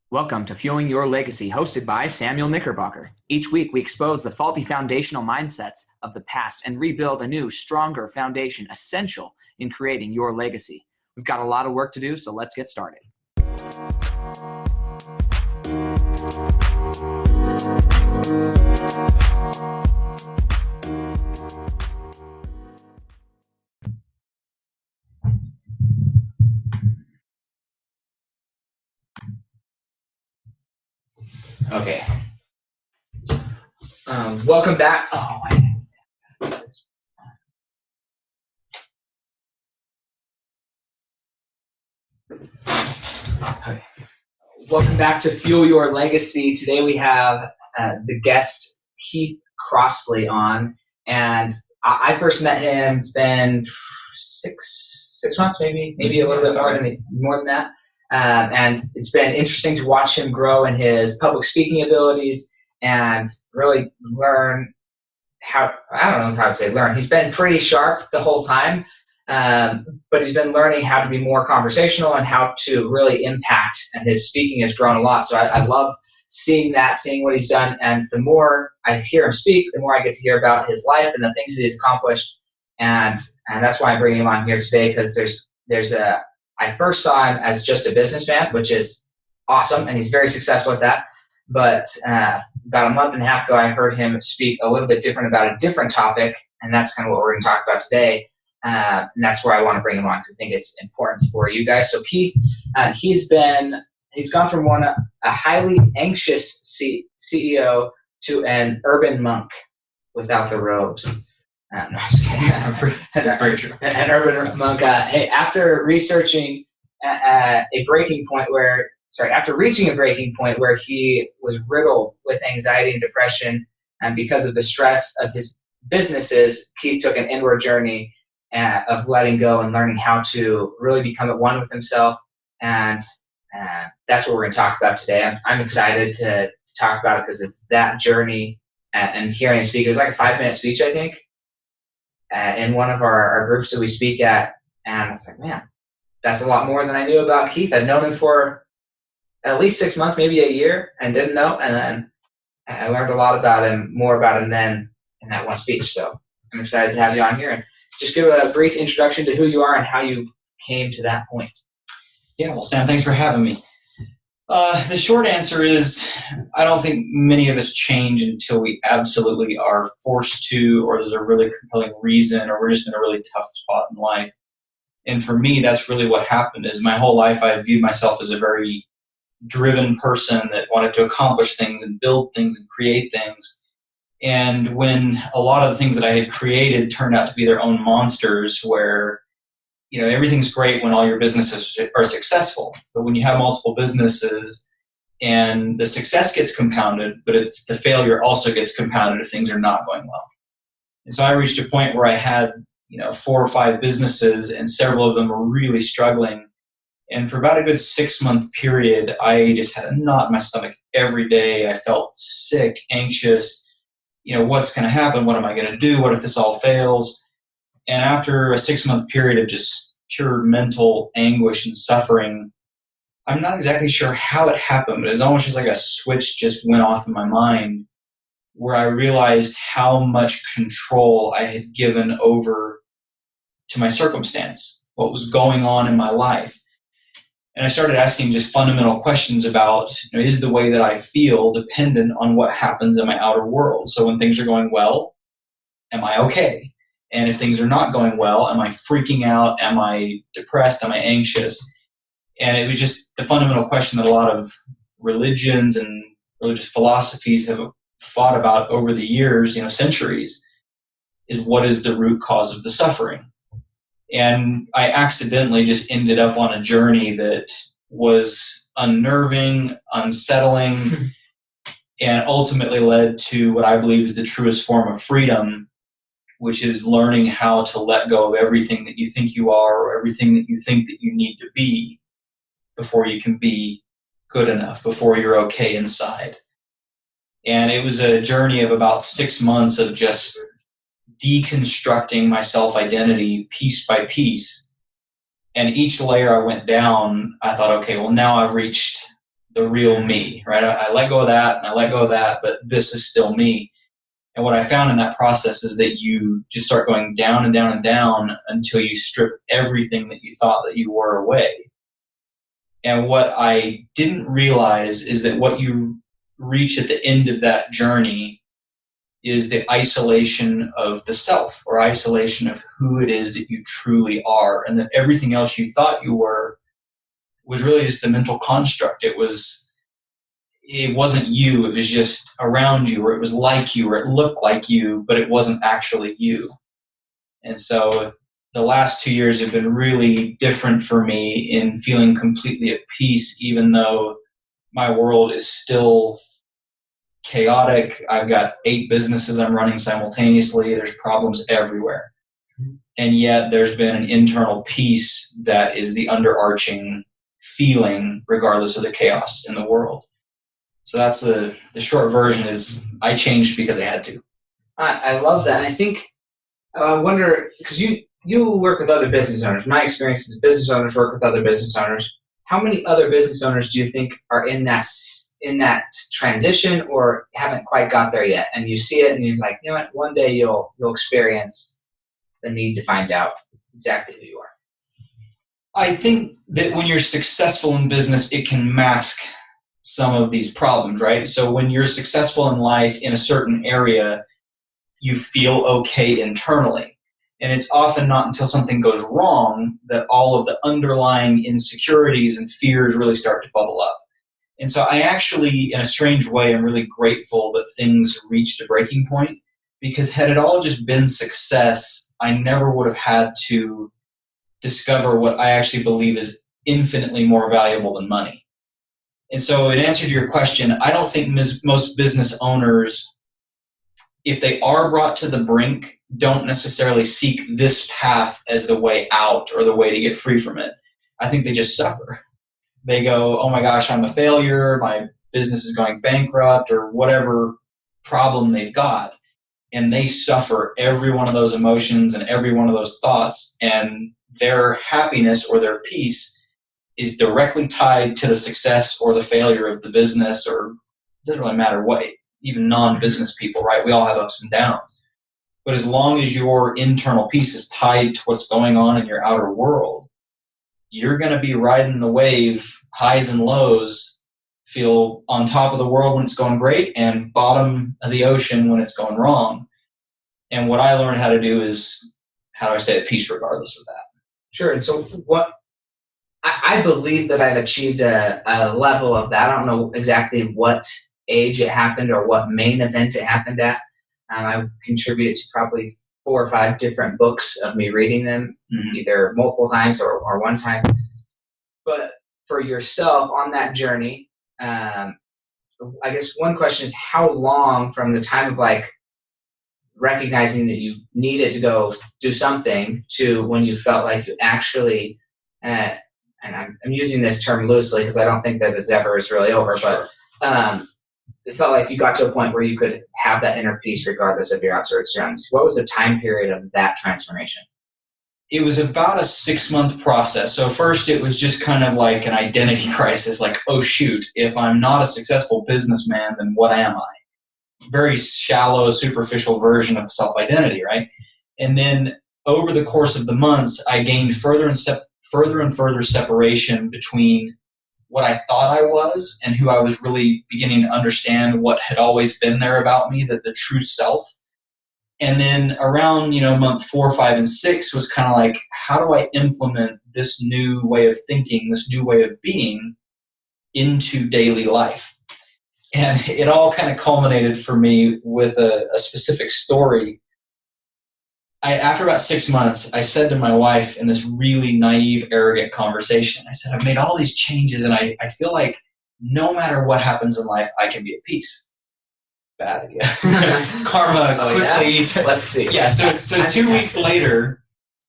Welcome to Fueling Your Legacy, hosted by Samuel Knickerbocker. Each week, we expose the faulty foundational mindsets of the past and rebuild a new, stronger foundation essential in creating your legacy. We've got a lot of work to do, so let's get started. Okay. Welcome back. Okay. Welcome back to Fuel Your Legacy. Today we have the guest Keith Crossley on, and I first met him. It's been six months, maybe a little bit more than that. And it's been interesting to watch him grow in his public speaking abilities and really learn how, I don't know if I would say learn. He's been pretty sharp the whole time, but he's been learning how to be more conversational and how to really impact, and his speaking has grown a lot. So I love seeing what he's done. And the more I hear him speak, the more I get to hear about his life and the things that he's accomplished. And that's why I'm bringing him on here today, because I first saw him as just a businessman, which is awesome, and he's very successful at that. But about a month and a half ago, I heard him speak a little bit different about a different topic, and that's kind of what we're going to talk about today. And that's where I want to bring him on, because I think it's important for you guys. So Keith, he's gone from a highly anxious CEO to an urban monk without the robes. No, That's very true. An urban monk. After reaching a breaking point where he was riddled with anxiety and depression, and because of the stress of his businesses, Keith took an inward journey of letting go and learning how to really become at one with himself. And that's what we're going to talk about today. I'm excited to talk about it, because it's that journey, and hearing him speak. It was like a 5-minute speech, I think, in one of our groups that we speak at, and it's like, man, that's a lot more than I knew about Keith. I've known him for at least 6 months, maybe a year, and didn't know, and then I learned a lot about him, more about him then in that one speech. So I'm excited to have you on here, and just give a brief introduction to who you are and how you came to that point. Yeah, well, Sam, thanks for having me. The short answer is, I don't think many of us change until we absolutely are forced to, or there's a really compelling reason, or we're just in a really tough spot in life. And for me, that's really what happened. Is my whole life I viewed myself as a very driven person that wanted to accomplish things and build things and create things. And when a lot of the things that I had created turned out to be their own monsters, where everything's great when all your businesses are successful, but when you have multiple businesses and the success gets compounded, but it's the failure also gets compounded if things are not going well. And so I reached a point where I had 4 or 5 businesses, and several of them were really struggling. And for about a good 6-month period, I just had a knot in my stomach every day. I felt sick, anxious. What's going to happen? What am I going to do? What if this all fails? And after a 6-month period of just pure mental anguish and suffering, I'm not exactly sure how it happened, but it was almost just like a switch just went off in my mind, where I realized how much control I had given over to my circumstance, what was going on in my life. And I started asking just fundamental questions about, is the way that I feel dependent on what happens in my outer world? So when things are going well, am I okay? And if things are not going well, am I freaking out? Am I depressed? Am I anxious? And it was just the fundamental question that a lot of religions and religious philosophies have fought about over the years, centuries, is what is the root cause of the suffering? And I accidentally just ended up on a journey that was unnerving, unsettling, and ultimately led to what I believe is the truest form of freedom, which is learning how to let go of everything that you think you are, or everything that you think that you need to be, before you can be good enough, before you're okay inside. And it was a journey of about 6 months of just deconstructing my self-identity piece by piece. And each layer I went down, I thought, okay, well, now I've reached the real me, right? I let go of that and I let go of that, but this is still me. And what I found in that process is that you just start going down and down and down until you strip everything that you thought that you were away. And what I didn't realize is that what you reach at the end of that journey is the isolation of the self, or isolation of who it is that you truly are, and that everything else you thought you were was really just a mental construct. It wasn't you, it was just around you, or it was like you, or it looked like you, but it wasn't actually you. And so the last 2 years have been really different for me in feeling completely at peace, even though my world is still chaotic. I've got 8 businesses I'm running simultaneously. There's problems everywhere. And yet there's been an internal peace that is the underarching feeling regardless of the chaos in the world. So that's the short version is I changed because I had to. I love that. And I think, I wonder, because you work with other business owners. My experience is business owners work with other business owners. How many other business owners do you think are in that transition or haven't quite got there yet? And you see it and you're like, you know what, one day you'll experience the need to find out exactly who you are. I think that when you're successful in business, it can mask some of these problems, right? So when you're successful in life in a certain area, you feel okay internally. And it's often not until something goes wrong that all of the underlying insecurities and fears really start to bubble up. And so I actually, in a strange way, am really grateful that things reached a breaking point, because had it all just been success, I never would have had to discover what I actually believe is infinitely more valuable than money. And so in answer to your question, I don't think most business owners, if they are brought to the brink, don't necessarily seek this path as the way out or the way to get free from it. I think they just suffer. They go, oh my gosh, I'm a failure, my business is going bankrupt, or whatever problem they've got. And they suffer every one of those emotions and every one of those thoughts, and their happiness or their peace is directly tied to the success or the failure of the business, or it doesn't really matter what, even non-business people, right? We all have ups and downs. But as long as your internal peace is tied to what's going on in your outer world, you're going to be riding the wave, highs and lows, feel on top of the world when it's going great and bottom of the ocean when it's going wrong. And what I learned how to do is, how do I stay at peace regardless of that? Sure. And so what I believe that I've achieved a level of that. I don't know exactly what age it happened or what main event it happened at. I've contributed to probably 4 or 5 different books of me reading them, either multiple times or one time. But for yourself on that journey, I guess one question is, how long from the time of like recognizing that you needed to go do something to when you felt like you actually, and I'm using this term loosely because I don't think that it's ever is really over, Sure. But it felt like you got to a point where you could have that inner peace regardless of your outside surroundings. What was the time period of that transformation? It was about a 6-month process. So first it was just kind of like an identity crisis, like, oh shoot, if I'm not a successful businessman, then what am I? Very shallow, superficial version of self-identity, right? And then over the course of the months, I gained further and further separation between what I thought I was and who I was really beginning to understand what had always been there about me, that the true self. And then around, month 4, 5, and 6 was kind of like, how do I implement this new way of thinking, this new way of being into daily life? And it all kind of culminated for me with a specific story. After about 6 months, I said to my wife in this really naive, arrogant conversation, I said, I've made all these changes and I feel like no matter what happens in life, I can be at peace. Bad idea. Karma quickly. Yeah? Let's see. Yeah, so 2 weeks later,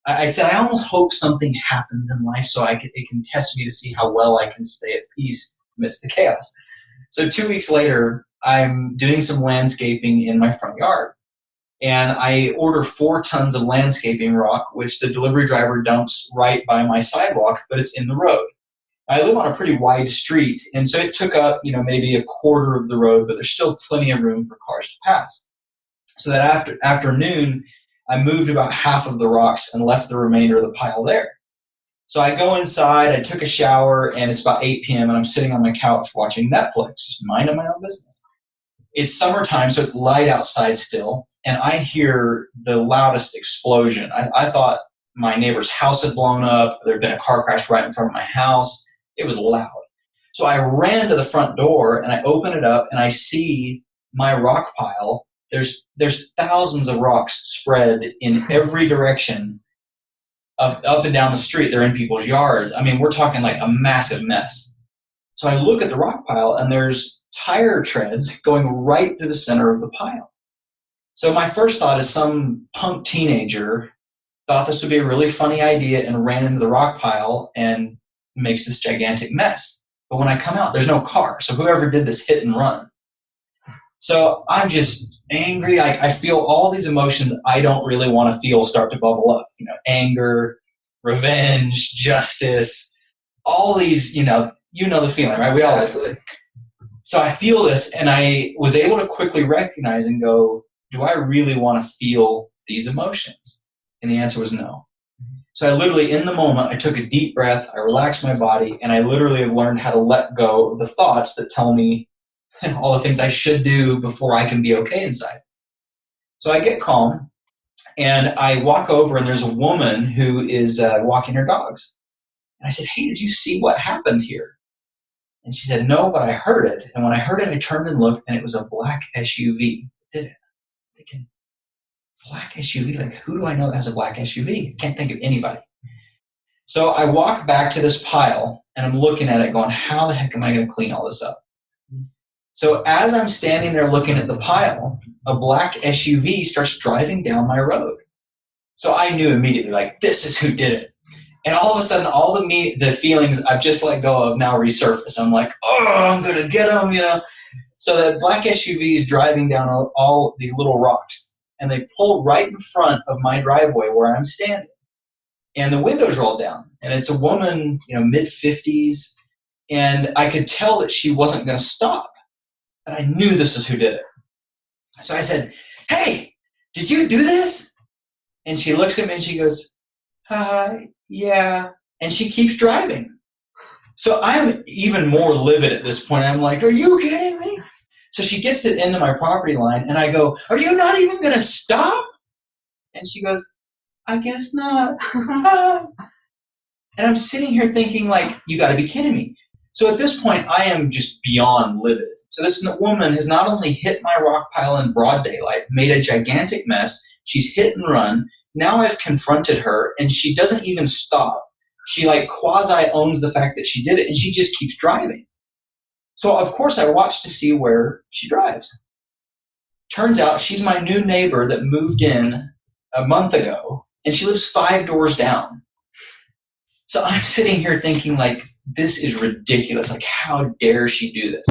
I said, I almost hope something happens in life so it can test me to see how well I can stay at peace amidst the chaos. So 2 weeks later, I'm doing some landscaping in my front yard. And I order 4 tons of landscaping rock, which the delivery driver dumps right by my sidewalk, but it's in the road. I live on a pretty wide street, and so it took up, maybe a quarter of the road, but there's still plenty of room for cars to pass. So that afternoon, I moved about half of the rocks and left the remainder of the pile there. So I go inside, I took a shower, and it's about 8 p.m., and I'm sitting on my couch watching Netflix, just minding my own business. It's summertime, so it's light outside still, and I hear the loudest explosion. I thought my neighbor's house had blown up. There had been a car crash right in front of my house. It was loud. So I ran to the front door, and I open it up, and I see my rock pile. There's thousands of rocks spread in every direction up and down the street. They're in people's yards. I mean, we're talking like a massive mess. So I look at the rock pile, and there's tire treads going right through the center of the pile. So my first thought is some punk teenager thought this would be a really funny idea and ran into the rock pile and makes this gigantic mess. But when I come out, there's no car. So whoever did this hit and run. So I'm just angry. I feel all these emotions I don't really want to feel start to bubble up. Anger, revenge, justice, all these, the feeling, right? We all Absolutely. So I feel this, and I was able to quickly recognize and go, do I really want to feel these emotions? And the answer was no. So I literally, in the moment, I took a deep breath, I relaxed my body, and I literally have learned how to let go of the thoughts that tell me all the things I should do before I can be okay inside. So I get calm, and I walk over, and there's a woman who is walking her dogs. And I said, hey, did you see what happened here? And she said, no, but I heard it. And when I heard it, I turned and looked, and it was a black SUV. Did it? I'm thinking, black SUV? Like, who do I know that has a black SUV? I can't think of anybody. So I walk back to this pile, and I'm looking at it going, how the heck am I going to clean all this up? So as I'm standing there looking at the pile, a black SUV starts driving down my road. So I knew immediately, like, this is who did it. And all of a sudden, all the feelings I've just let go of now resurface. I'm like, oh, I'm going to get them, So that black SUV is driving down all these little rocks. And they pull right in front of my driveway where I'm standing. And the windows roll down. And it's a woman, mid-50s. And I could tell that she wasn't going to stop. But I knew this is who did it. So I said, hey, did you do this? And she looks at me and she goes, yeah. And she keeps driving. So I'm even more livid at this point. I'm like, are you kidding me? So she gets to the end of my property line, and I go, are you not even going to stop? And she goes, I guess not. And I'm sitting here thinking, like, you got to be kidding me. So at this point, I am just beyond livid. So this woman has not only hit my rock pile in broad daylight, made a gigantic mess, she's hit and run. Now I've confronted her, and she doesn't even stop. She like quasi owns the fact that she did it, and she just keeps driving. So of course I watch to see where she drives. Turns out she's my new neighbor that moved in a month ago, and she lives 5 doors down. So I'm sitting here thinking, like, this is ridiculous. Like, how dare she do this?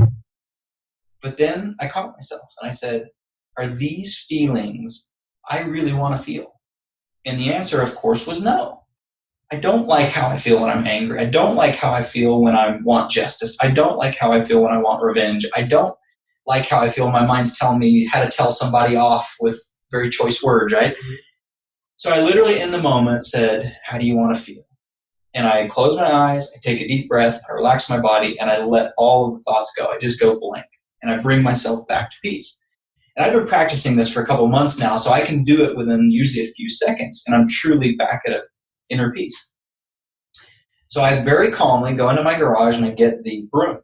But then I caught myself, and I said, are these feelings I really want to feel? And the answer, of course, was no. I don't like how I feel when I'm angry. I don't like how I feel when I want justice. I don't like how I feel when I want revenge. I don't like how I feel when my mind's telling me how to tell somebody off with very choice words, right? So I literally, in the moment, said, how do you want to feel? And I close my eyes, I take a deep breath, I relax my body, and I let all of the thoughts go. I just go blank, and I bring myself back to peace. And I've been practicing this for a couple months now, so I can do it within usually a few seconds, and I'm truly back at an inner peace. So I very calmly go into my garage and I get the broom.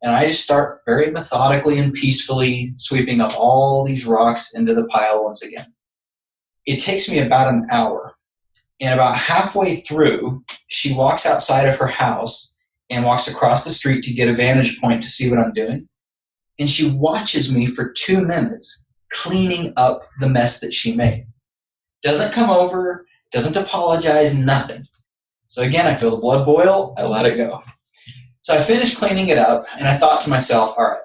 And I just start very methodically and peacefully sweeping up all these rocks into the pile once again. It takes me about an hour. And about halfway through, she walks outside of her house and walks across the street to get a vantage point to see what I'm doing. And she watches me for 2 minutes cleaning up the mess that she made. Doesn't come over, doesn't apologize, nothing. So again, I feel the blood boil, I let it go. So I finished cleaning it up, and I thought to myself, all right,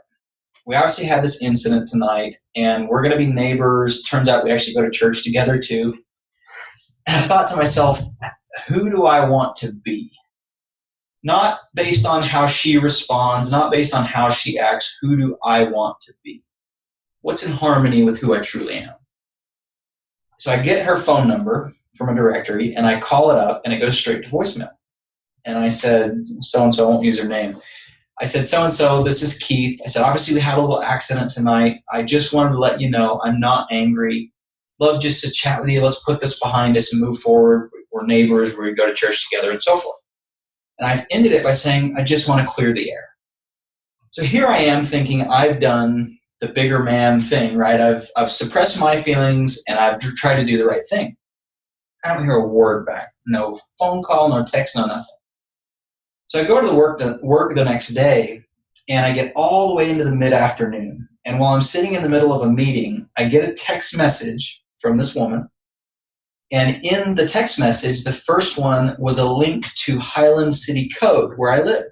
we obviously had this incident tonight, and we're going to be neighbors. Turns out we actually go to church together too. And I thought to myself, who do I want to be? Not based on how she responds, not based on how she acts. Who do I want to be? What's in harmony with who I truly am? So I get her phone number from a directory, and I call it up, and it goes straight to voicemail. And I said, so-and-so, I won't use her name. I said, so-and-so, this is Keith. I said, obviously we had a little accident tonight. I just wanted to let you know I'm not angry. Love just to chat with you. Let's put this behind us and move forward. We're neighbors. We go to church together and so forth. And I've ended it by saying, I just want to clear the air. So here I am thinking I've done the bigger man thing, right? I've suppressed my feelings and I've tried to do the right thing. I don't hear a word back. No phone call, no text, no nothing. So I go to work the next day, and I get all the way into the mid-afternoon. And while I'm sitting in the middle of a meeting, I get a text message from this woman. And in the text message, the first one was a link to Highland City Code, where I live.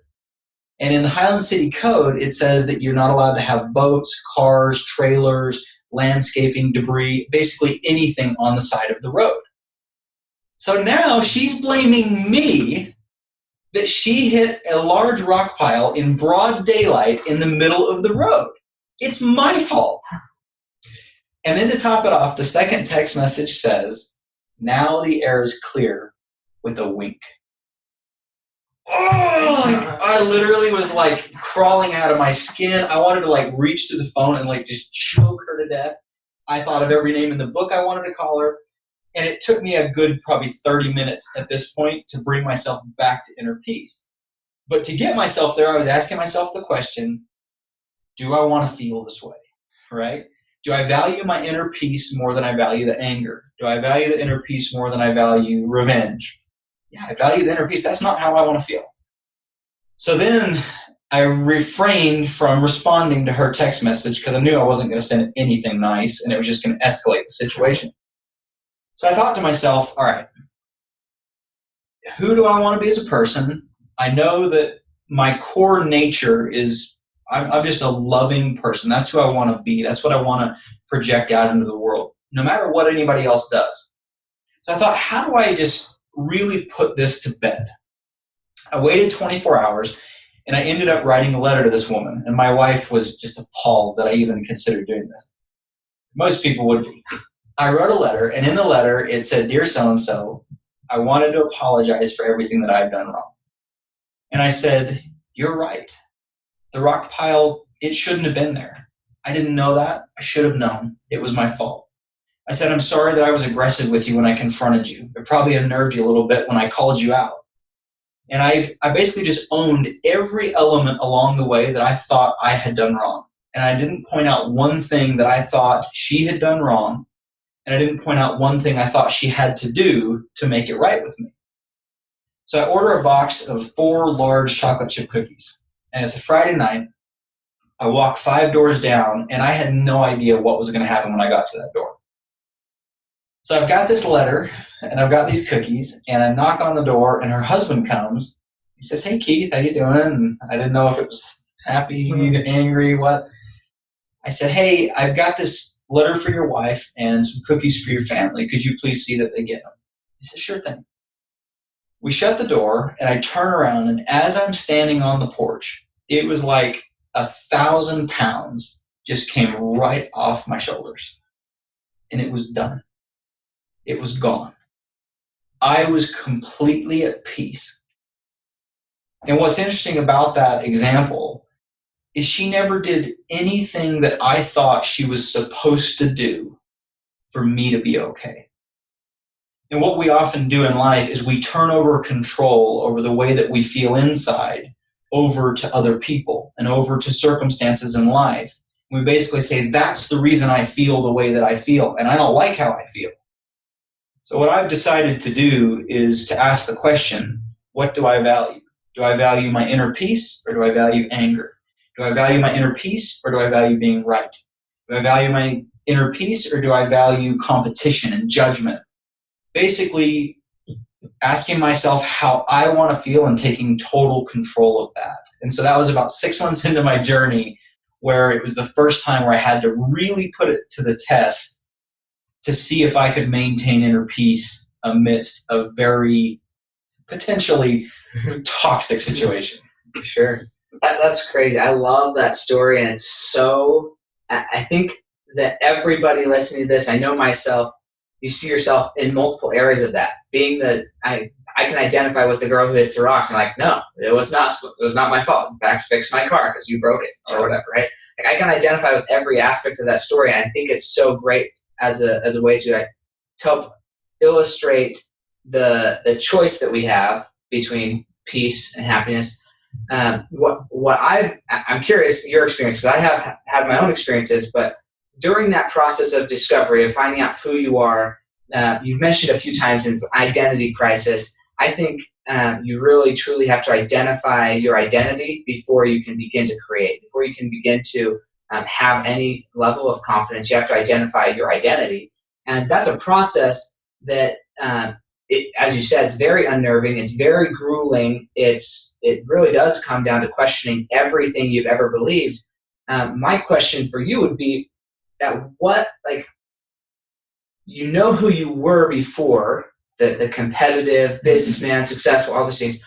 And in the Highland City Code, it says that you're not allowed to have boats, cars, trailers, landscaping, debris, basically anything on the side of the road. So now she's blaming me that she hit a large rock pile in broad daylight in the middle of the road. It's my fault. And then to top it off, the second text message says, now the air is clear, with a wink. Oh, I literally was like crawling out of my skin. I wanted to like reach through the phone and like just choke her to death. I thought of every name in the book I wanted to call her. And it took me a good probably 30 minutes at this point to bring myself back to inner peace. But to get myself there, I was asking myself the question, do I want to feel this way, right? Do I value my inner peace more than I value the anger? Do I value the inner peace more than I value revenge? Yeah, I value the inner peace. That's not how I want to feel. So then I refrained from responding to her text message because I knew I wasn't going to send anything nice and it was just going to escalate the situation. So I thought to myself, all right, who do I want to be as a person? I know that my core nature is I'm just a loving person. That's who I want to be. That's what I want to project out into the world, no matter what anybody else does. So I thought, how do I just really put this to bed? I waited 24 hours, and I ended up writing a letter to this woman, and my wife was just appalled that I even considered doing this. Most people would be. I wrote a letter, and in the letter, it said, Dear so-and-so, I wanted to apologize for everything that I've done wrong. And I said, you're right. The rock pile, it shouldn't have been there. I didn't know that. I should have known. It was my fault. I said, I'm sorry that I was aggressive with you when I confronted you. It probably unnerved you a little bit when I called you out. And I basically just owned every element along the way that I thought I had done wrong. And I didn't point out one thing that I thought she had done wrong. And I didn't point out one thing I thought she had to do to make it right with me. So I order a box of 4 large chocolate chip cookies. And it's a Friday night. I walk 5 doors down, and I had no idea what was going to happen when I got to that door. So I've got this letter, and I've got these cookies, and I knock on the door, and her husband comes. He says, hey, Keith, how you doing? And I didn't know if it was happy, angry, what. I said, hey, I've got this letter for your wife and some cookies for your family. Could you please see that they get them? He said, sure thing. We shut the door, and I turn around, and as I'm standing on the porch, it was like 1,000 pounds just came right off my shoulders. And it was done. It was gone. I was completely at peace. And what's interesting about that example is she never did anything that I thought she was supposed to do for me to be okay. And what we often do in life is we turn over control over the way that we feel inside over to other people and over to circumstances in life. We basically say, that's the reason I feel the way that I feel, and I don't like how I feel. So what I've decided to do is to ask the question, what do I value? Do I value my inner peace, or do I value anger? Do I value my inner peace, or do I value being right? Do I value my inner peace, or do I value competition and judgment? Basically, asking myself how I want to feel and taking total control of that. And so that was about 6 months into my journey where it was the first time where I had to really put it to the test to see if I could maintain inner peace amidst a very potentially toxic situation. Sure. That's crazy. I love that story. And it's so, I think that everybody listening to this, I know myself, you see yourself in multiple areas of that. Being that I can identify with the girl who hits the rocks. I'm like, no, it was not my fault. In fact, fix my car because you broke it or whatever, right? Like, I can identify with every aspect of that story. And I think it's so great as a way to help illustrate the choice that we have between peace and happiness. I'm curious your experience, because I have had my own experiences, but during that process of discovery, of finding out who you are, you've mentioned a few times in identity crisis. I think you really truly have to identify your identity before you can begin to create, before you can begin to have any level of confidence. You have to identify your identity. And that's a process that, as you said, it's very unnerving. It's very grueling. It really does come down to questioning everything you've ever believed. My question for you would be that you know who you were before, the competitive, businessman, successful, all those things.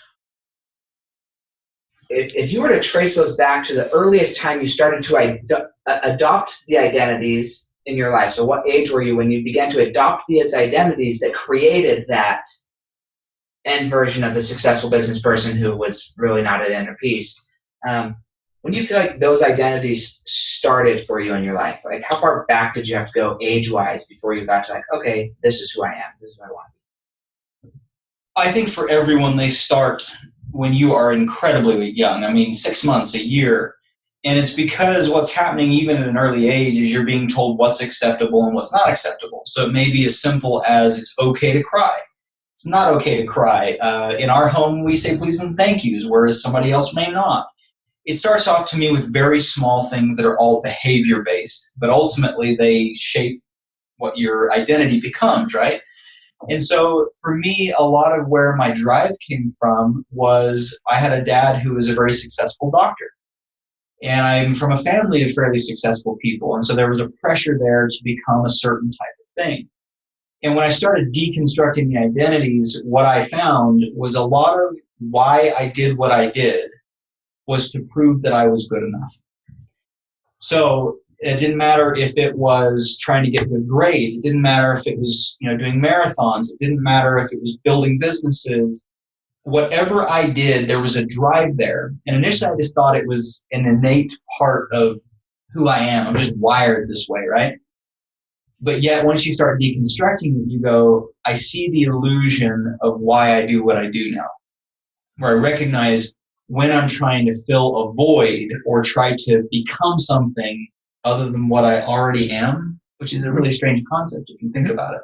If you were to trace those back to the earliest time you started to adopt the identities in your life, so what age were you when you began to adopt these identities that created that end version of the successful business person who was really not at inner peace? When do you feel like those identities started for you in your life? Like, how far back did you have to go age-wise before you got to like, okay, this is who I am, this is who I want to be? I think for everyone, they start when you are incredibly young. I mean, 6 months, a year. And it's because what's happening even at an early age is you're being told what's acceptable and what's not acceptable. So it may be as simple as it's okay to cry. It's not okay to cry. In our home, we say please and thank yous, whereas somebody else may not. It starts off to me with very small things that are all behavior-based, but ultimately they shape what your identity becomes, right? And so for me, a lot of where my drive came from was I had a dad who was a very successful doctor. And I'm from a family of fairly successful people. And so there was a pressure there to become a certain type of thing. And when I started deconstructing the identities, what I found was a lot of why I did what I did was to prove that I was good enough. So it didn't matter if it was trying to get good grades. It didn't matter if it was, doing marathons. It didn't matter if it was building businesses. Whatever I did, there was a drive there. And initially I just thought it was an innate part of who I am. I'm just wired this way, right? But yet once you start deconstructing it, you go, I see the illusion of why I do what I do now. Where I recognize when I'm trying to fill a void or try to become something other than what I already am, which is a really strange concept if you think about it.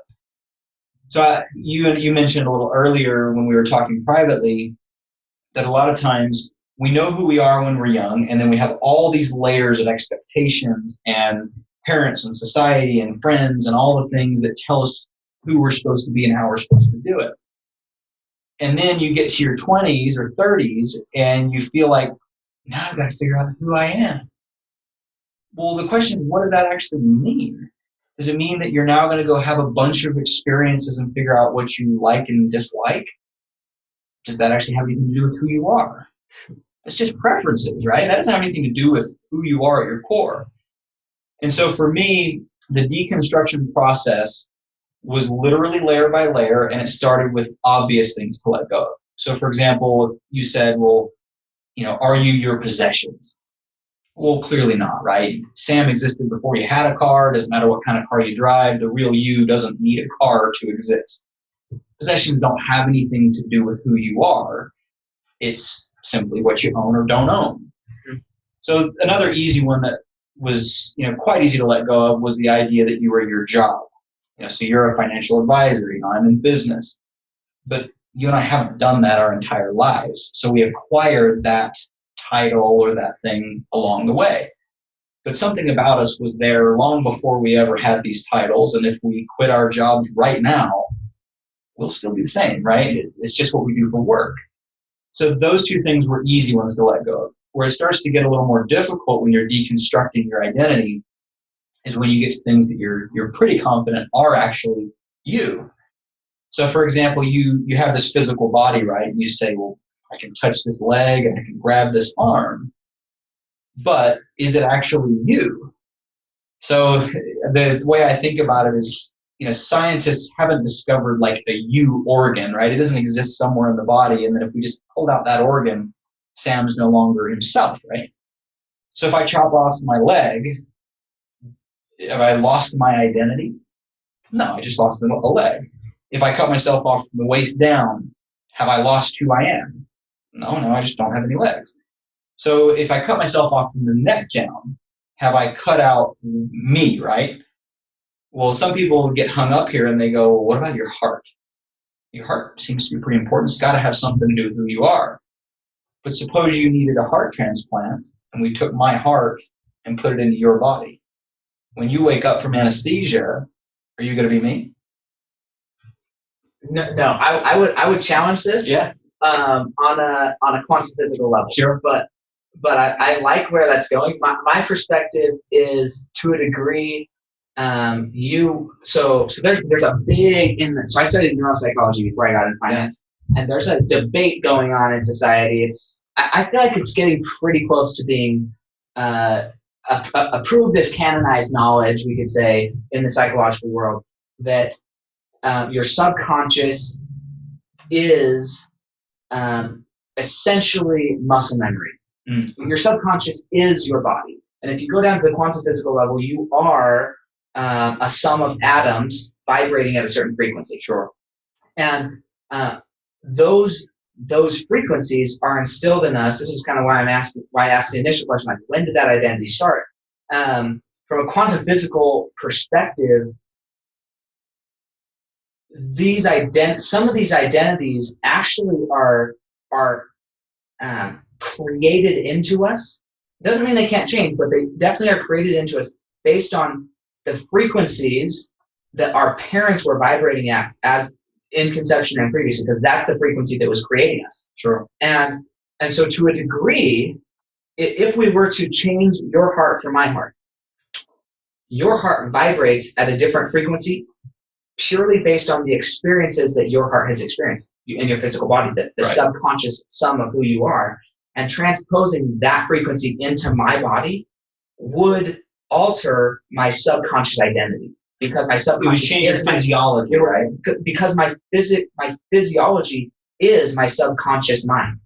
So you mentioned a little earlier when we were talking privately that a lot of times we know who we are when we're young, and then we have all these layers of expectations and parents and society and friends and all the things that tell us who we're supposed to be and how we're supposed to do it. And then you get to your 20s or 30s and you feel like, now I've got to figure out who I am. Well, the question is, what does that actually mean? Does it mean that you're now going to go have a bunch of experiences and figure out what you like and dislike? Does that actually have anything to do with who you are? It's just preferences, right? That doesn't have anything to do with who you are at your core. And so for me, the deconstruction process was literally layer by layer, and it started with obvious things to let go of. So for example, if you said, well, are you your possessions? Well, clearly not, right? Sam existed before you had a car. Doesn't matter what kind of car you drive. The real you doesn't need a car to exist. Possessions don't have anything to do with who you are. It's simply what you own or don't own. So another easy one that was, quite easy to let go of was the idea that you were your job. So you're a financial advisor, I'm in business. But you and I haven't done that our entire lives. So we acquired that title or that thing along the way. But something about us was there long before we ever had these titles. And if we quit our jobs right now, we'll still be the same, right? It's just what we do for work. So those two things were easy ones to let go of. Where it starts to get a little more difficult when you're deconstructing your identity is when you get to things that you're pretty confident are actually you. So for example, you have this physical body, right? And you say, well, I can touch this leg and I can grab this arm, but is it actually you? So the way I think about it is, scientists haven't discovered like the you organ, right? It doesn't exist somewhere in the body. And then if we just pulled out that organ, Sam's no longer himself, right? So if I chop off my leg, have I lost my identity? No, I just lost the leg. If I cut myself off from the waist down, have I lost who I am? No, I just don't have any legs. So if I cut myself off from the neck down, have I cut out me, right? Well, some people get hung up here and they go, well, what about your heart? Your heart seems to be pretty important. It's got to have something to do with who you are. But suppose you needed a heart transplant and we took my heart and put it into your body. When you wake up from anesthesia, are you going to be me? No, I would challenge this. Yeah. On a quantum physical level. Sure. But I like where that's going. My perspective is, to a degree, so there's a big so I studied neuropsychology before I got into finance, and there's a debate going on in society. I feel like it's getting pretty close to being approved as canonized knowledge, we could say, in the psychological world, that your subconscious is essentially muscle memory. Your subconscious is your body. And if you go down to the quantum physical level, you are a sum of atoms vibrating at a certain frequency. Sure. And those frequencies are instilled in us. This is kind of why I asked the initial question, like, when did that identity start? From a quantum physical perspective, some of these identities actually are created into us. Doesn't mean they can't change, but they definitely are created into us based on the frequencies that our parents were vibrating at as in conception and previously, because that's the frequency that was creating us. Sure. And so to a degree, if we were to change your heart for my heart, your heart vibrates at a different frequency purely based on the experiences that your heart has experienced in your physical body, the right. subconscious sum of who you are. And transposing that frequency into my body would alter my subconscious identity, because my subconscious change your physiology, right? Because my physiology is my subconscious mind.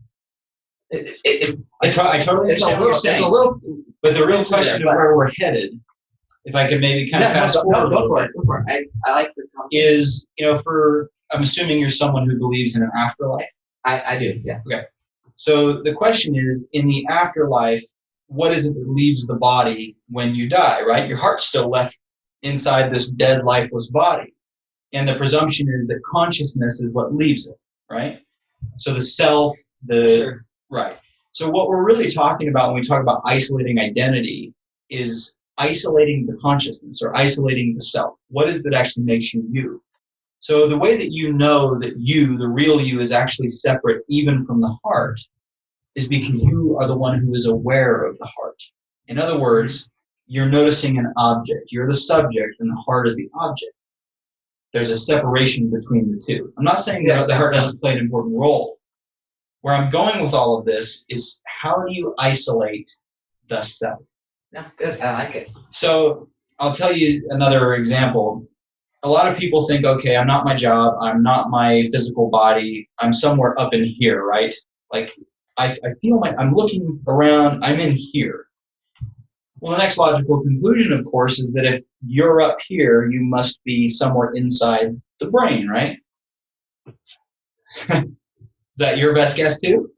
I totally understand what you're saying. But the real question of where we're headed, if I could maybe kind of fast forward go for it. I like the conversation. Is, I'm assuming you're someone who believes in an afterlife. I do, yeah. Okay. So the question is, in the afterlife, what is it that leaves the body when you die, right? Your heart's still left inside this dead, lifeless body. And the presumption is that consciousness is what leaves it, right? So the self, Sure. Right. So what we're really talking about when we talk about isolating identity is isolating the consciousness or isolating the self. What is it that actually makes you you? So the way that you know that you, the real you, is actually separate even from the heart is because you are the one who is aware of the heart. In other words, you're noticing an object. You're the subject and the heart is the object. There's a separation between the two. I'm not saying that the heart doesn't play an important role. Where I'm going with all of this is, how do you isolate the self? Yeah, good. I like it. So I'll tell you another example. A lot of people think, okay, I'm not my job, I'm not my physical body, I'm somewhere up in here, right? Like, I feel like I'm looking around, I'm in here. Well, the next logical conclusion, of course, is that if you're up here, you must be somewhere inside the brain, right? Is that your best guess too?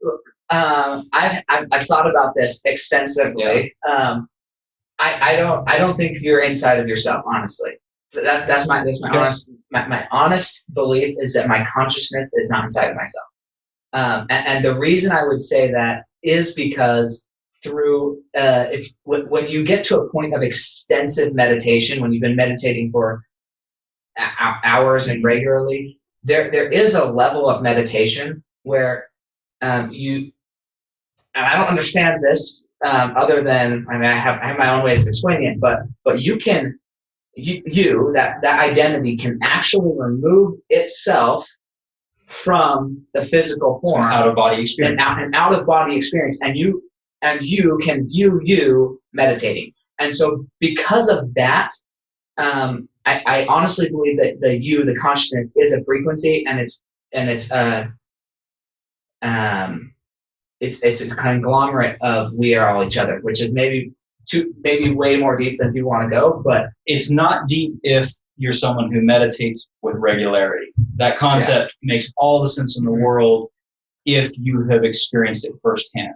I've thought about this extensively. Yeah. I don't think you're inside of yourself, honestly. That's my honest belief is that my consciousness is not inside of myself. And the reason I would say that is because through when you get to a point of extensive meditation, when you've been meditating for hours and regularly, there is a level of meditation where you, and I don't understand this other than, I have my own ways of explaining it, but you can, that identity can actually remove itself from the physical form, out of body experience, an out of body experience, and you can view you meditating. And so because of that, I honestly believe that the consciousness is a frequency, and it's a conglomerate of we are all each other, which is maybe way more deep than you want to go, but it's not deep if you're someone who meditates with regularity. That concept makes all the sense in the world if you have experienced it firsthand.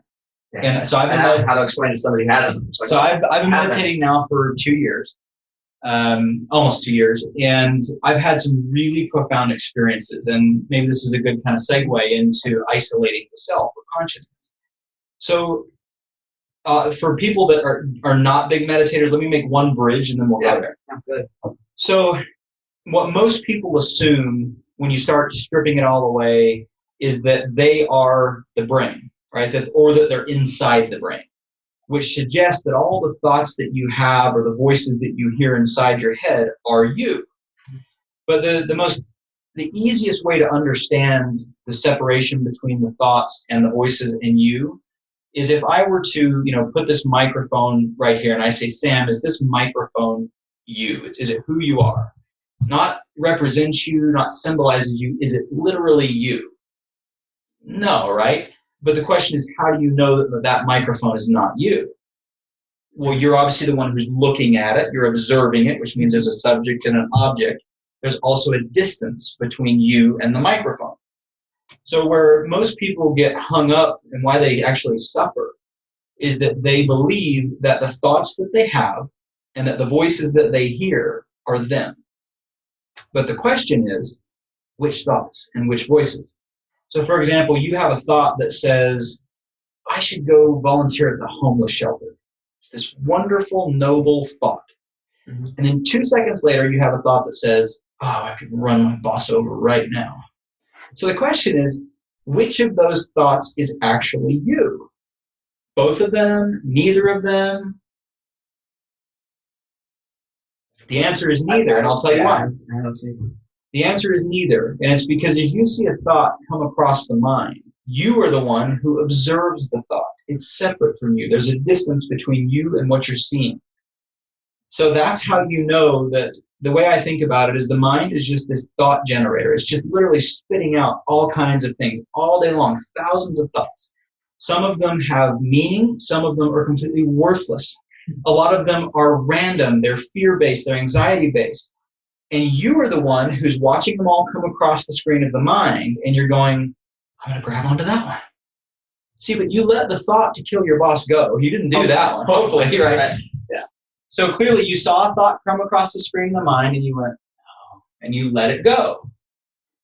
Yeah. And so I've been how to explain to somebody who hasn't. Like, so I've been meditating now for 2 years, almost 2 years, and I've had some really profound experiences. And maybe this is a good kind of segue into isolating the self or consciousness. So for people that are not big meditators, let me make one bridge and then we'll go there. Good. So what most people assume when you start stripping it all away is that they are the brain, right? Or that they're inside the brain, which suggests that all the thoughts that you have or the voices that you hear inside your head are you. But the easiest way to understand the separation between the thoughts and the voices in you is if I were to, put this microphone right here and I say, Sam, is this microphone you? Is it who you are? Not represents you, not symbolizes you. Is it literally you? No, right? But the question is, how do you know that microphone is not you? Well, you're obviously the one who's looking at it. You're observing it, which means there's a subject and an object. There's also a distance between you and the microphone. So where most people get hung up and why they actually suffer is that they believe that the thoughts that they have and that the voices that they hear are them. But the question is, which thoughts and which voices? So for example, you have a thought that says, I should go volunteer at the homeless shelter. It's this wonderful, noble thought. Mm-hmm. And then 2 seconds later, you have a thought that says, I could run my boss over right now. So the question is, which of those thoughts is actually you? Both of them? Neither of them? The answer is neither, and I'll tell you why. The answer is neither, and it's because as you see a thought come across the mind, you are the one who observes the thought. It's separate from you. There's a distance between you and what you're seeing. So that's how you know that. The way I think about it is the mind is just this thought generator. It's just literally spitting out all kinds of things all day long, thousands of thoughts. Some of them have meaning. Some of them are completely worthless. A lot of them are random. They're fear-based. They're anxiety-based. And you are the one who's watching them all come across the screen of the mind, and you're going, I'm going to grab onto that one. See, but you let the thought to kill your boss go. You didn't do that one. Hopefully, right? Yeah. So clearly you saw a thought come across the screen of the mind and you went, no, and you let it go.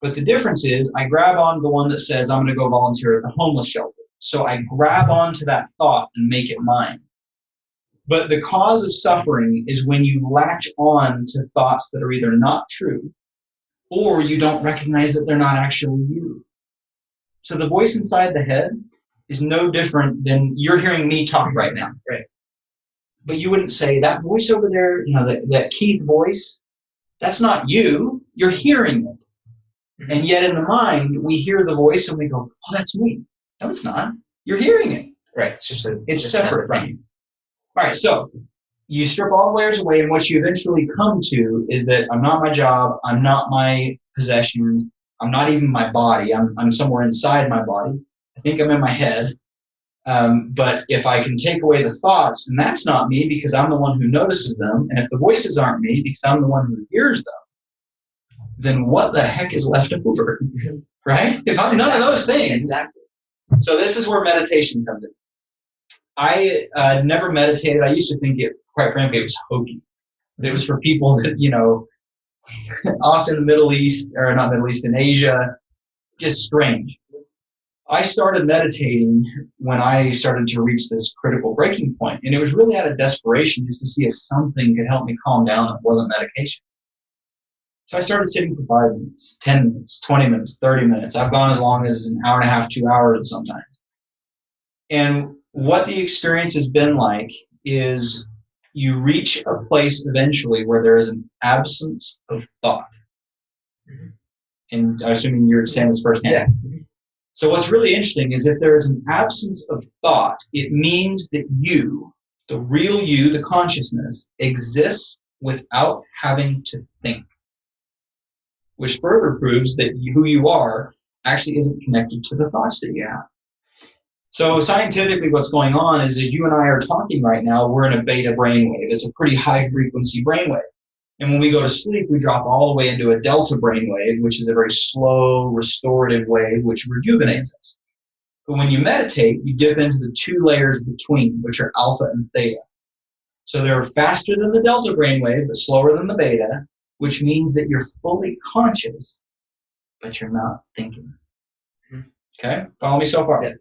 But the difference is I grab on the one that says I'm going to go volunteer at the homeless shelter. So I grab onto that thought and make it mine. But the cause of suffering is when you latch on to thoughts that are either not true or you don't recognize that they're not actually you. So the voice inside the head is no different than you're hearing me talk right now. Right. But you wouldn't say, that voice over there, that Keith voice, that's not you. You're hearing it. And yet in the mind, we hear the voice and we go, oh, that's me. No, it's not. You're hearing it. Right. It's separate from you. All right, so you strip all the layers away, and what you eventually come to is that I'm not my job, I'm not my possessions, I'm not even my body, I'm somewhere inside my body. I think I'm in my head. But if I can take away the thoughts, and that's not me because I'm the one who notices them, and if the voices aren't me because I'm the one who hears them, then what the heck is left over, right? If I'm none of those things. Exactly. So this is where meditation comes in. I never meditated. I used to think quite frankly, it was hokey. It was for people that, off in the Middle East, or not Middle East, in Asia, just strange. I started meditating when I started to reach this critical breaking point, and it was really out of desperation just to see if something could help me calm down that wasn't medication. So I started sitting for 5 minutes, 10 minutes, 20 minutes, 30 minutes. I've gone as long as an hour and a half, 2 hours sometimes. And what the experience has been like is you reach a place eventually where there is an absence of thought. And I'm assuming you're saying this firsthand. Yeah. So what's really interesting is if there is an absence of thought, it means that you, the real you, the consciousness, exists without having to think, which further proves that who you are actually isn't connected to the thoughts that you have. So scientifically what's going on is as you and I are talking right now, we're in a beta brainwave. It's a pretty high frequency brainwave. And when we go to sleep, we drop all the way into a delta brainwave, which is a very slow, restorative wave, which rejuvenates us. But when you meditate, you dip into the two layers between, which are alpha and theta. So they're faster than the delta brainwave, but slower than the beta, which means that you're fully conscious, but you're not thinking. Okay? Follow me so far? Yeah.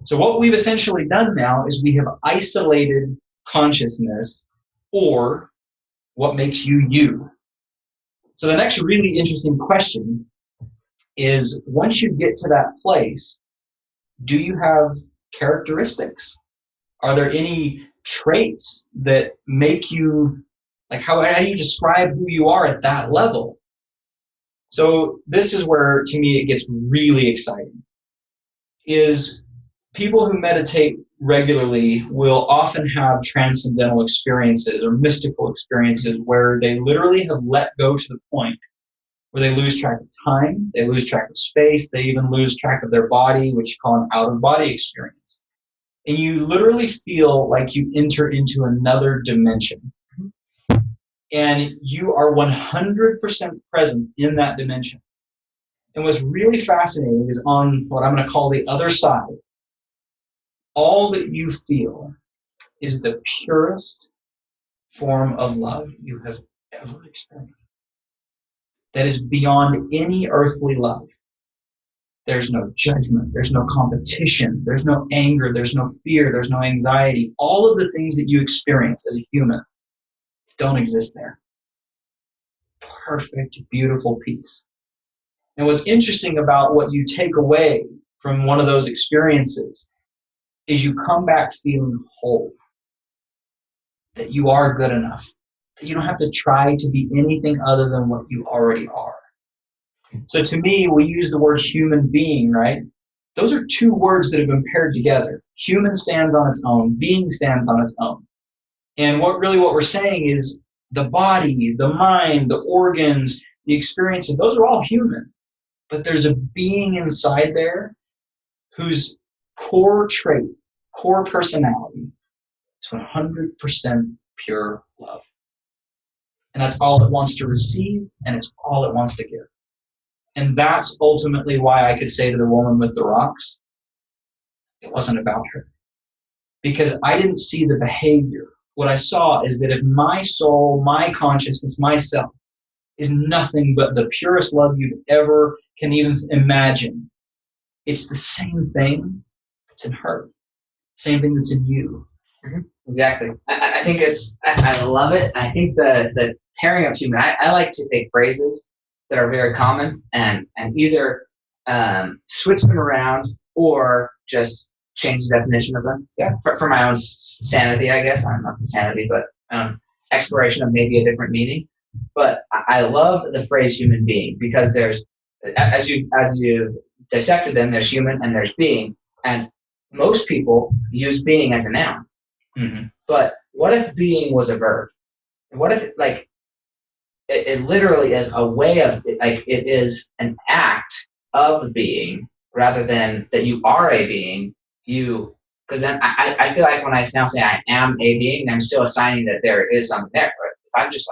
So what we've essentially done now is we have isolated consciousness, or what makes you you. So the next really interesting question is, once you get to that place, do you have characteristics? Are there any traits that make you, like how do you describe who you are at that level? So this is where, to me, it gets really exciting, is people who meditate regularly will often have transcendental experiences or mystical experiences where they literally have let go to the point where they lose track of time, they lose track of space, they even lose track of their body, which you call an out-of-body experience. And you literally feel like you enter into another dimension. And you are 100% present in that dimension. And what's really fascinating is on what I'm going to call the other side, all that you feel is the purest form of love you have ever experienced. That is beyond any earthly love. There's no judgment. There's no competition. There's no anger. There's no fear. There's no anxiety. All of the things that you experience as a human don't exist there. Perfect, beautiful peace. And what's interesting about what you take away from one of those experiences is you come back feeling whole, that you are good enough, that you don't have to try to be anything other than what you already are. So to me, we use the word human being, right? Those are two words that have been paired together. Human stands on its own, being stands on its own. And what we're saying is the body, the mind, the organs, the experiences, those are all human. But there's a being inside there whose core trait, core personality is 100% pure love. And that's all it wants to receive, and it's all it wants to give. And that's ultimately why I could say to the woman with the rocks, it wasn't about her. Because I didn't see the behavior. What I saw is that if my soul, my consciousness, myself, is nothing but the purest love you ever can even imagine, it's the same thing that's in her. Same thing that's in you. Mm-hmm. Exactly. I think I love it. I think the pairing of human, I like to take phrases that are very common and either switch them around or just change the definition of them. Yeah. For my own sanity, I guess. I'm not sanity, but exploration of maybe a different meaning. But I love the phrase human being because there's, as you dissected them, there's human and there's being. And most people use being as a noun. Mm-hmm. But what if being was a verb? What if it literally is a way of, it is an act of being rather than that you are a being, because then I feel like when I now say I am a being, I'm still assigning that there is something there. But if I'm just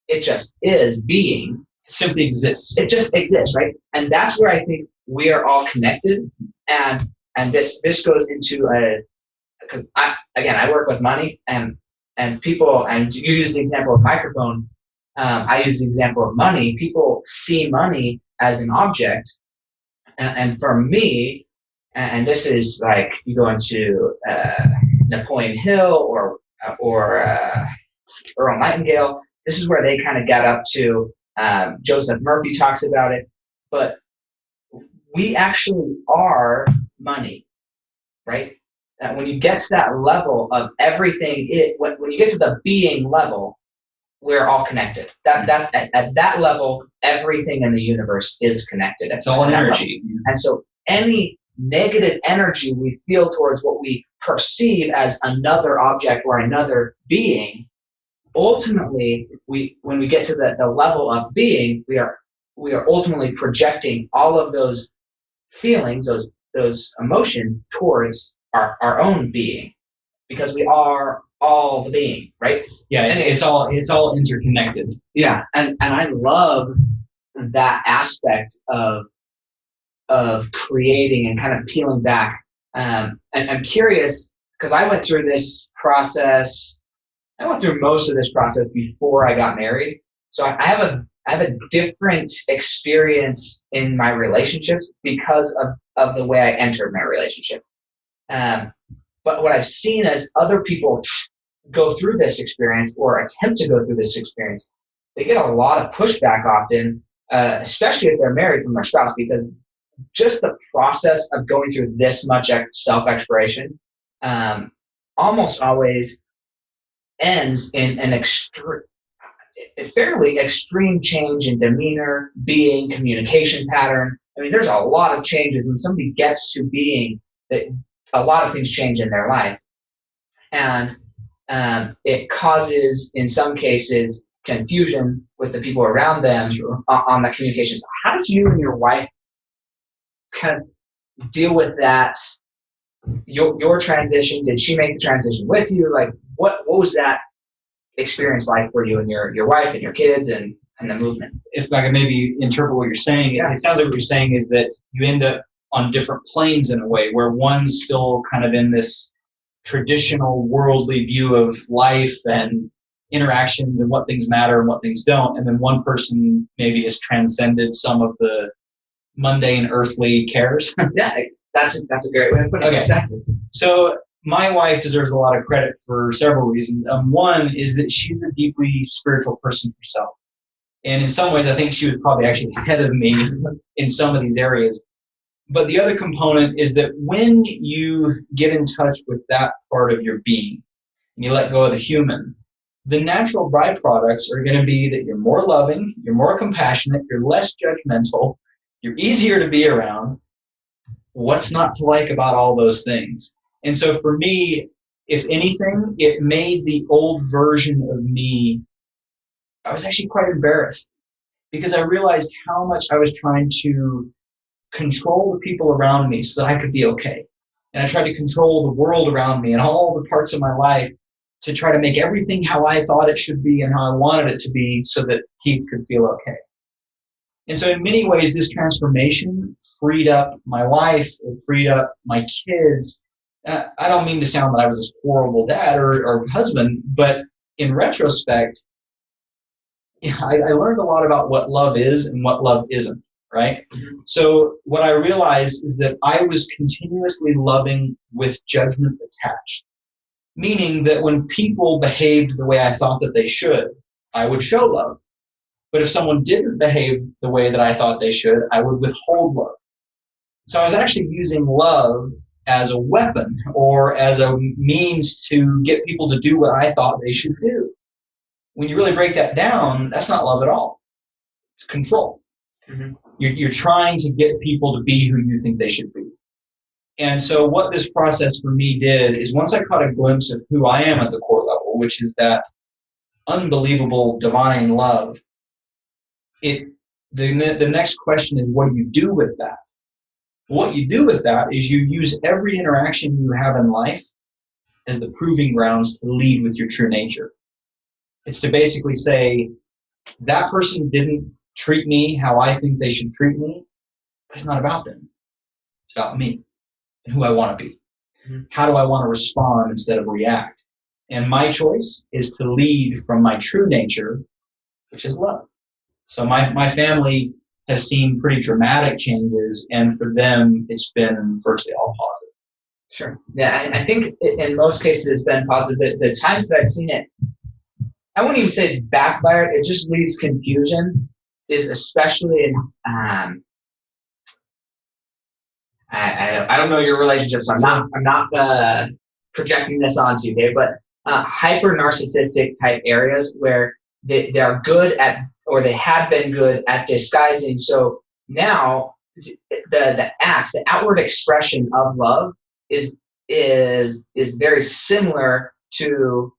it just is being. It simply exists. It just exists, right? And that's where I think we are all connected. And this goes into because I work with money and people, and you use the example of microphone. I use the example of money. People see money as an object, and for me, and this is like you go into Napoleon Hill or Earl Nightingale. This is where they kind of got up to. Joseph Murphy talks about it, but we actually are money, right? When you get to that level of everything, when you get to the being level, we're all connected. That's at that level, everything in the universe is connected. It's all an energy. And so any negative energy we feel towards what we perceive as another object or another being, ultimately, when we get to the level of being, we are ultimately projecting all of those feelings, those emotions towards our own being, because we are all the being, right? Yeah, it's all interconnected. Yeah, and I love that aspect of creating and kind of peeling back. And I'm curious, because I went through this process. I went through most of this process before I got married, so I have a different experience in my relationships because of the way I entered my relationship. But what I've seen as other people go through this experience or attempt to go through this experience, they get a lot of pushback often, especially if they're married, from their spouse, because just the process of going through this much self-exploration almost always ends in a fairly extreme change in demeanor, being, communication pattern. I mean, there's a lot of changes when somebody gets to being that. A lot of things change in their life, and it causes, in some cases, confusion with the people around them on the communication. So how did you and your wife kind of deal with that? Your transition? Did she make the transition with you? Like, what was that experience like for you and your wife and your kids and the movement? If I can maybe interpret what you're saying, it sounds like what you're saying is that you end up on different planes in a way, where one's still kind of in this traditional worldly view of life and interactions and what things matter and what things don't, and then one person maybe has transcended some of the mundane earthly cares. Yeah, that's a great way of putting it. Okay. Exactly. So my wife deserves a lot of credit for several reasons. One is that she's a deeply spiritual person herself, and in some ways I think she was probably actually ahead of me in some of these areas. But the other component is that when you get in touch with that part of your being and you let go of the human, the natural byproducts are going to be that you're more loving, you're more compassionate, you're less judgmental, you're easier to be around. What's not to like about all those things? And so for me, if anything, it made the old version of me, I was actually quite embarrassed, because I realized how much I was trying to control the people around me so that I could be okay. And I tried to control the world around me and all the parts of my life to try to make everything how I thought it should be and how I wanted it to be so that Keith could feel okay. And so in many ways, this transformation freed up my life, it freed up my kids. I don't mean to sound that I was this horrible dad or husband, but in retrospect, I learned a lot about what love is and what love isn't. Right? Mm-hmm. So what I realized is that I was continuously loving with judgment attached, meaning that when people behaved the way I thought that they should, I would show love. But if someone didn't behave the way that I thought they should, I would withhold love. So I was actually using love as a weapon or as a means to get people to do what I thought they should do. When you really break that down, that's not love at all. It's control. Mm-hmm. You're trying to get people to be who you think they should be. And so what this process for me did is, once I caught a glimpse of who I am at the core level, which is that unbelievable divine love, the next question is, what do you do with that? What you do with that is you use every interaction you have in life as the proving grounds to lead with your true nature. It's to basically say, that person didn't treat me how I think they should treat me, but it's not about them. It's about me and who I want to be. Mm-hmm. How do I want to respond instead of react? And my choice is to lead from my true nature, which is love. So my family has seen pretty dramatic changes, and for them, it's been virtually all positive. Sure. Yeah, I think in most cases it's been positive. The times that I've seen it, I wouldn't even say it's backfired. It just leaves confusion. Is especially in I don't know your relationship, so I'm not projecting this onto you, Dave, but hyper narcissistic type areas where they are good at, or they had been good at disguising. So now the outward expression of love is very similar to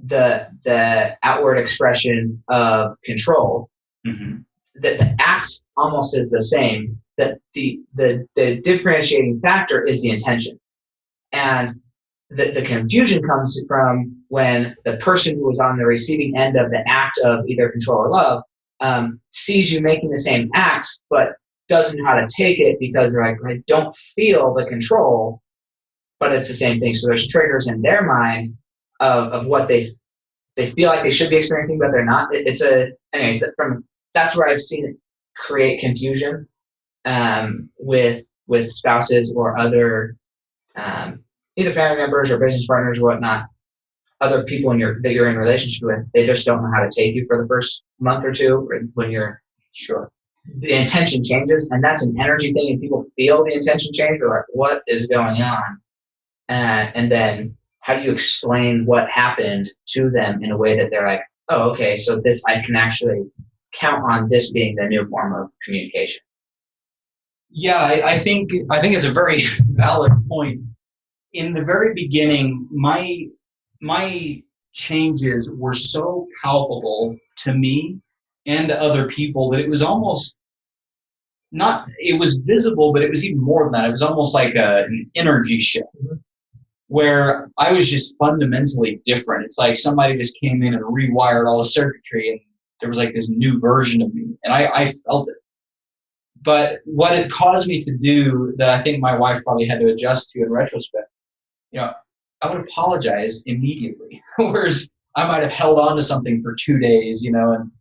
the outward expression of control. Mm-hmm. The act almost is the same. That the differentiating factor is the intention, and the confusion comes from when the person who is on the receiving end of the act of either control or love sees you making the same act, but doesn't know how to take it because they're like, I don't feel the control, but it's the same thing. So there's triggers in their mind of what they feel like they should be experiencing, but they're not. Anyways, that's where I've seen it create confusion with spouses or other either family members or business partners or whatnot, other people that you're in relationship with. They just don't know how to take you for the first month or two when you're sure. The intention changes, and that's an energy thing, and people feel the intention change. They're like, what is going on? And then how do you explain what happened to them in a way that they're like, oh, okay, so this, I can actually count on this being the new form of communication. Yeah, I think it's a very valid point. In the very beginning, my changes were so palpable to me and to other people that it was almost not, it was visible, but it was even more than that. It was almost like an energy shift where I was just fundamentally different. It's like somebody just came in and rewired all the circuitry, and there was like this new version of me, and I felt it. But what it caused me to do that I think my wife probably had to adjust to in retrospect, I would apologize immediately, whereas I might have held on to something for 2 days, and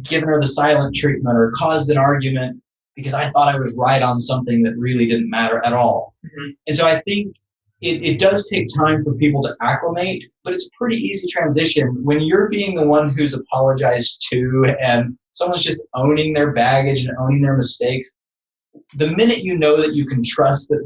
given her the silent treatment or caused an argument because I thought I was right on something that really didn't matter at all. Mm-hmm. And so I think it does take time for people to acclimate, but it's a pretty easy transition when you're being the one who's apologized to and someone's just owning their baggage and owning their mistakes. The minute you know that you can trust that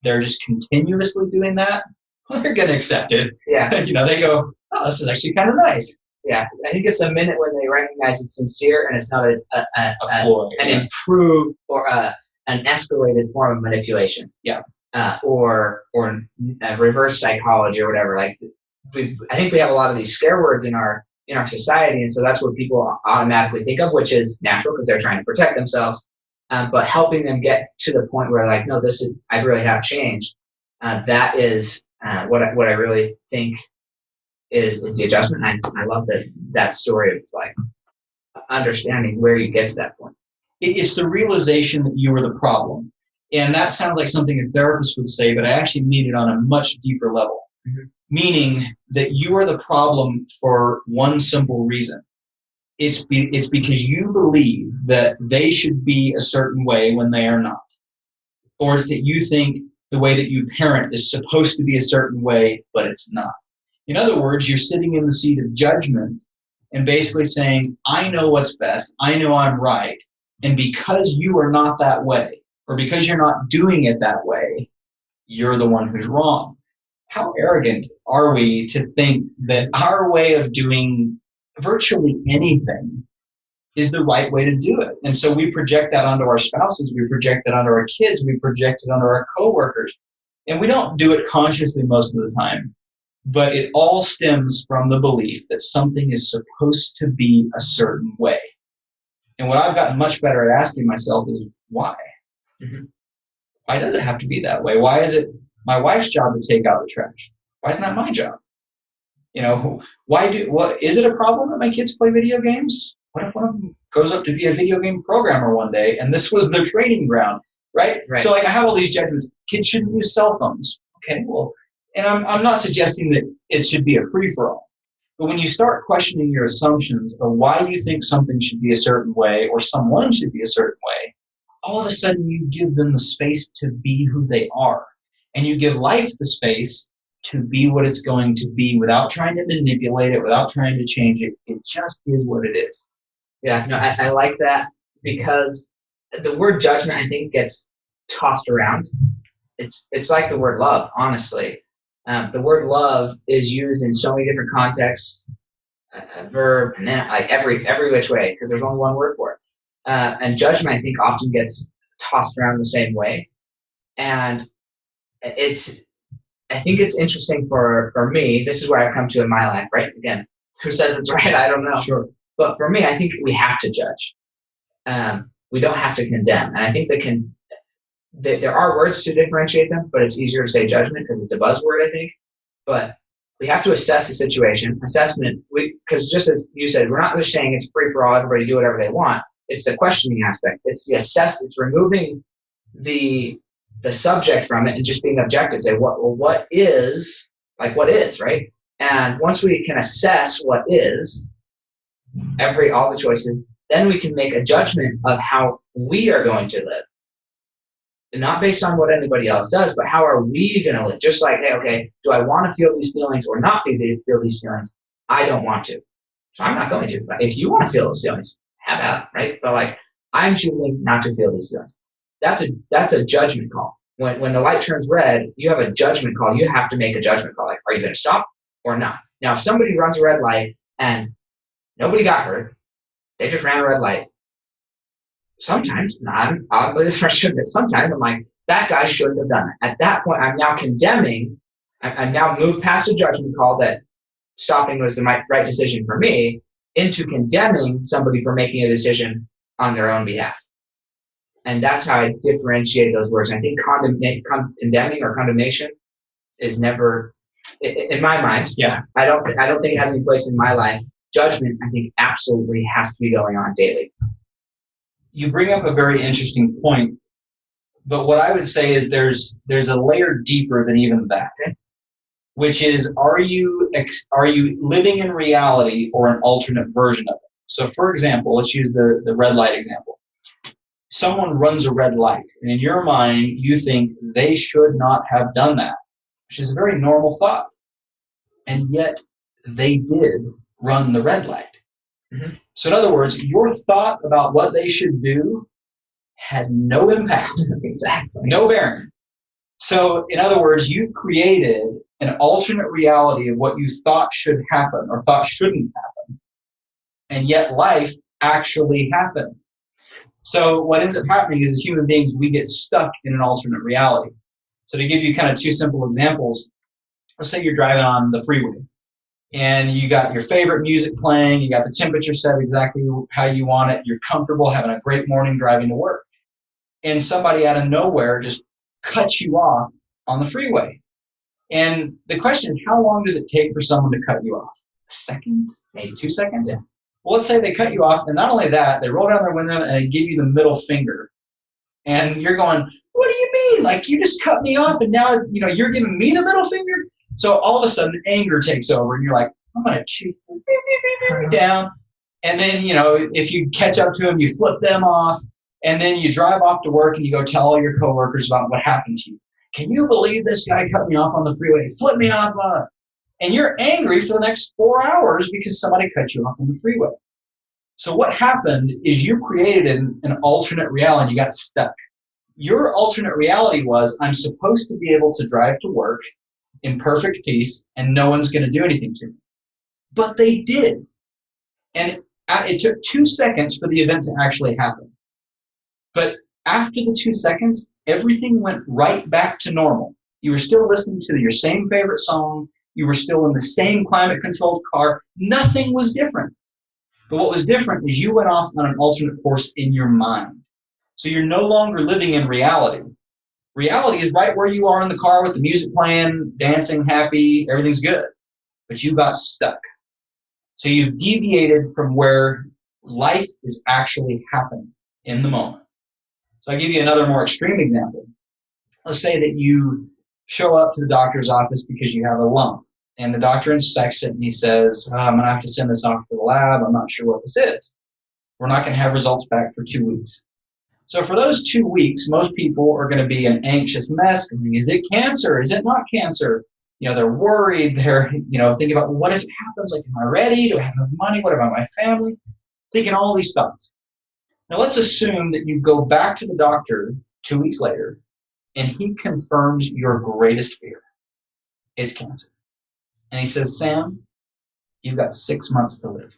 they're just continuously doing that, well, they're going to accept it. Yeah. They go, oh, this is actually kind of nice. Yeah. I think it's a minute when they recognize it's sincere and it's not an improved or an escalated form of manipulation. Yeah. Or reverse psychology or whatever. Like, I think we have a lot of these scare words in our society, and so that's what people automatically think of, which is natural because they're trying to protect themselves. But helping them get to the point where, like, no, I really have changed. That is what I really think is the adjustment. I love that story of like understanding where you get to that point. It's the realization that you were the problem. And that sounds like something a therapist would say, but I actually mean it on a much deeper level. Mm-hmm. Meaning that you are the problem for one simple reason. It's because you believe that they should be a certain way when they are not. Or it's that you think the way that you parent is supposed to be a certain way, but it's not. In other words, you're sitting in the seat of judgment and basically saying, I know what's best, I know I'm right, and because you are not that way, or because you're not doing it that way, you're the one who's wrong. How arrogant are we to think that our way of doing virtually anything is the right way to do it? And so we project that onto our spouses, we project it onto our kids, we project it onto our coworkers. And we don't do it consciously most of the time, but it all stems from the belief that something is supposed to be a certain way. And what I've gotten much better at asking myself is, why? Mm-hmm. Why does it have to be that way? Why is it my wife's job to take out the trash? Why isn't that my job? Is it a problem that my kids play video games? What if one of them goes up to be a video game programmer one day and this was their training ground, right? So I have all these judgments. Kids shouldn't use cell phones. Okay, well, and I'm not suggesting that it should be a free-for-all. But when you start questioning your assumptions of why you think something should be a certain way or someone should be a certain way, all of a sudden you give them the space to be who they are. And you give life the space to be what it's going to be without trying to manipulate it, without trying to change it. It just is what it is. Yeah, I like that because the word judgment, I think, gets tossed around. It's like the word love, honestly. The word love is used in so many different contexts a verb, like every which way, because there's only one word for it. And judgment, I think, often gets tossed around the same way. And I think it's interesting for me. This is where I've come to in my life, right? Again, who says it's right? I don't know. Sure. But for me, I think we have to judge. We don't have to condemn. And I think there are words to differentiate them, but it's easier to say judgment because it's a buzzword, I think. But we have to assess the situation. Assessment, because just as you said, we're not just saying it's free for all, everybody do whatever they want. It's the questioning aspect. It's it's removing the subject from it and just being objective. Say, what is, right? And once we can assess what is, all the choices, then we can make a judgment of how we are going to live. Not based on what anybody else does, but how are we going to live? Just like, hey, okay, do I want to feel these feelings or not feel these feelings? I don't want to. So I'm not going to. But if you want to feel those feelings, have at it, right? But like, I'm choosing not to feel these feelings. That's a judgment call. When the light turns red, you have a judgment call. You have to make a judgment call. Like, are you going to stop or not? Now, if somebody runs a red light and nobody got hurt, they just ran a red light. Sometimes, sometimes I'm like, that guy shouldn't have done it. At that point, I'm now condemning. I'm now moved past the judgment call that stopping was the right decision for me into condemning somebody for making a decision on their own behalf. And that's how I differentiate those words. And I think condemning or condemnation is never, in my mind. Yeah. I don't think it has any place in my life. Judgment, I think, absolutely has to be going on daily. You bring up a very interesting point, but what I would say is there's a layer deeper than even that, which is, are you living in reality or an alternate version of it? So, for example, let's use the red light example. Someone runs a red light, and in your mind, you think they should not have done that, which is a very normal thought. And yet, they did run the red light. Mm-hmm. So in other words, your thought about what they should do had no impact. Exactly. No bearing. So in other words, you've created an alternate reality of what you thought should happen or thought shouldn't happen. And yet life actually happened. So what ends up happening is, as human beings, we get stuck in an alternate reality. So to give you kind of two simple examples, let's say you're driving on the freeway and you got your favorite music playing, you got the temperature set exactly how you want it, you're comfortable, having a great morning driving to work. And somebody out of nowhere just cuts you off on the freeway. And the question is, how long does it take for someone to cut you off? A second? Maybe 2 seconds? Yeah. Well, let's say they cut you off, and not only that, they roll down their window and they give you the middle finger. And you're going, what do you mean? Like, you just cut me off, and now you're giving me the middle finger? So all of a sudden, anger takes over, and you're like, I'm going to choose down. And then, if you catch up to them, you flip them off, and then you drive off to work, and you go tell all your coworkers about what happened to you. Can you believe this guy cut me off on the freeway? Flip me off. And you're angry for the next 4 hours because somebody cut you off on the freeway. So what happened is you created an alternate reality, and you got stuck. Your alternate reality was, I'm supposed to be able to drive to work in perfect peace, and no one's going to do anything to me. But they did. And it took 2 seconds for the event to actually happen. But after the 2 seconds, everything went right back to normal. You were still listening to your same favorite song. You were still in the same climate-controlled car. Nothing was different. But what was different is you went off on an alternate course in your mind. So you're no longer living in reality. Reality is right where you are in the car with the music playing, dancing, happy, everything's good. But you got stuck. So you've deviated from where life is actually happening in the moment. So I'll give you another more extreme example. Let's say that you show up to the doctor's office because you have a lump. And the doctor inspects it and he says, I'm going to have to send this off to the lab. I'm not sure what this is. We're not going to have results back for 2 weeks. So for those 2 weeks, most people are going to be an anxious mess. Going, is it cancer? Is it not cancer? They're worried. They're, thinking about, what if it happens? Like, am I ready? Do I have enough money? What about my family? Thinking all these thoughts. Now let's assume that you go back to the doctor 2 weeks later and he confirms your greatest fear. It's cancer. And he says, Sam, you've got 6 months to live.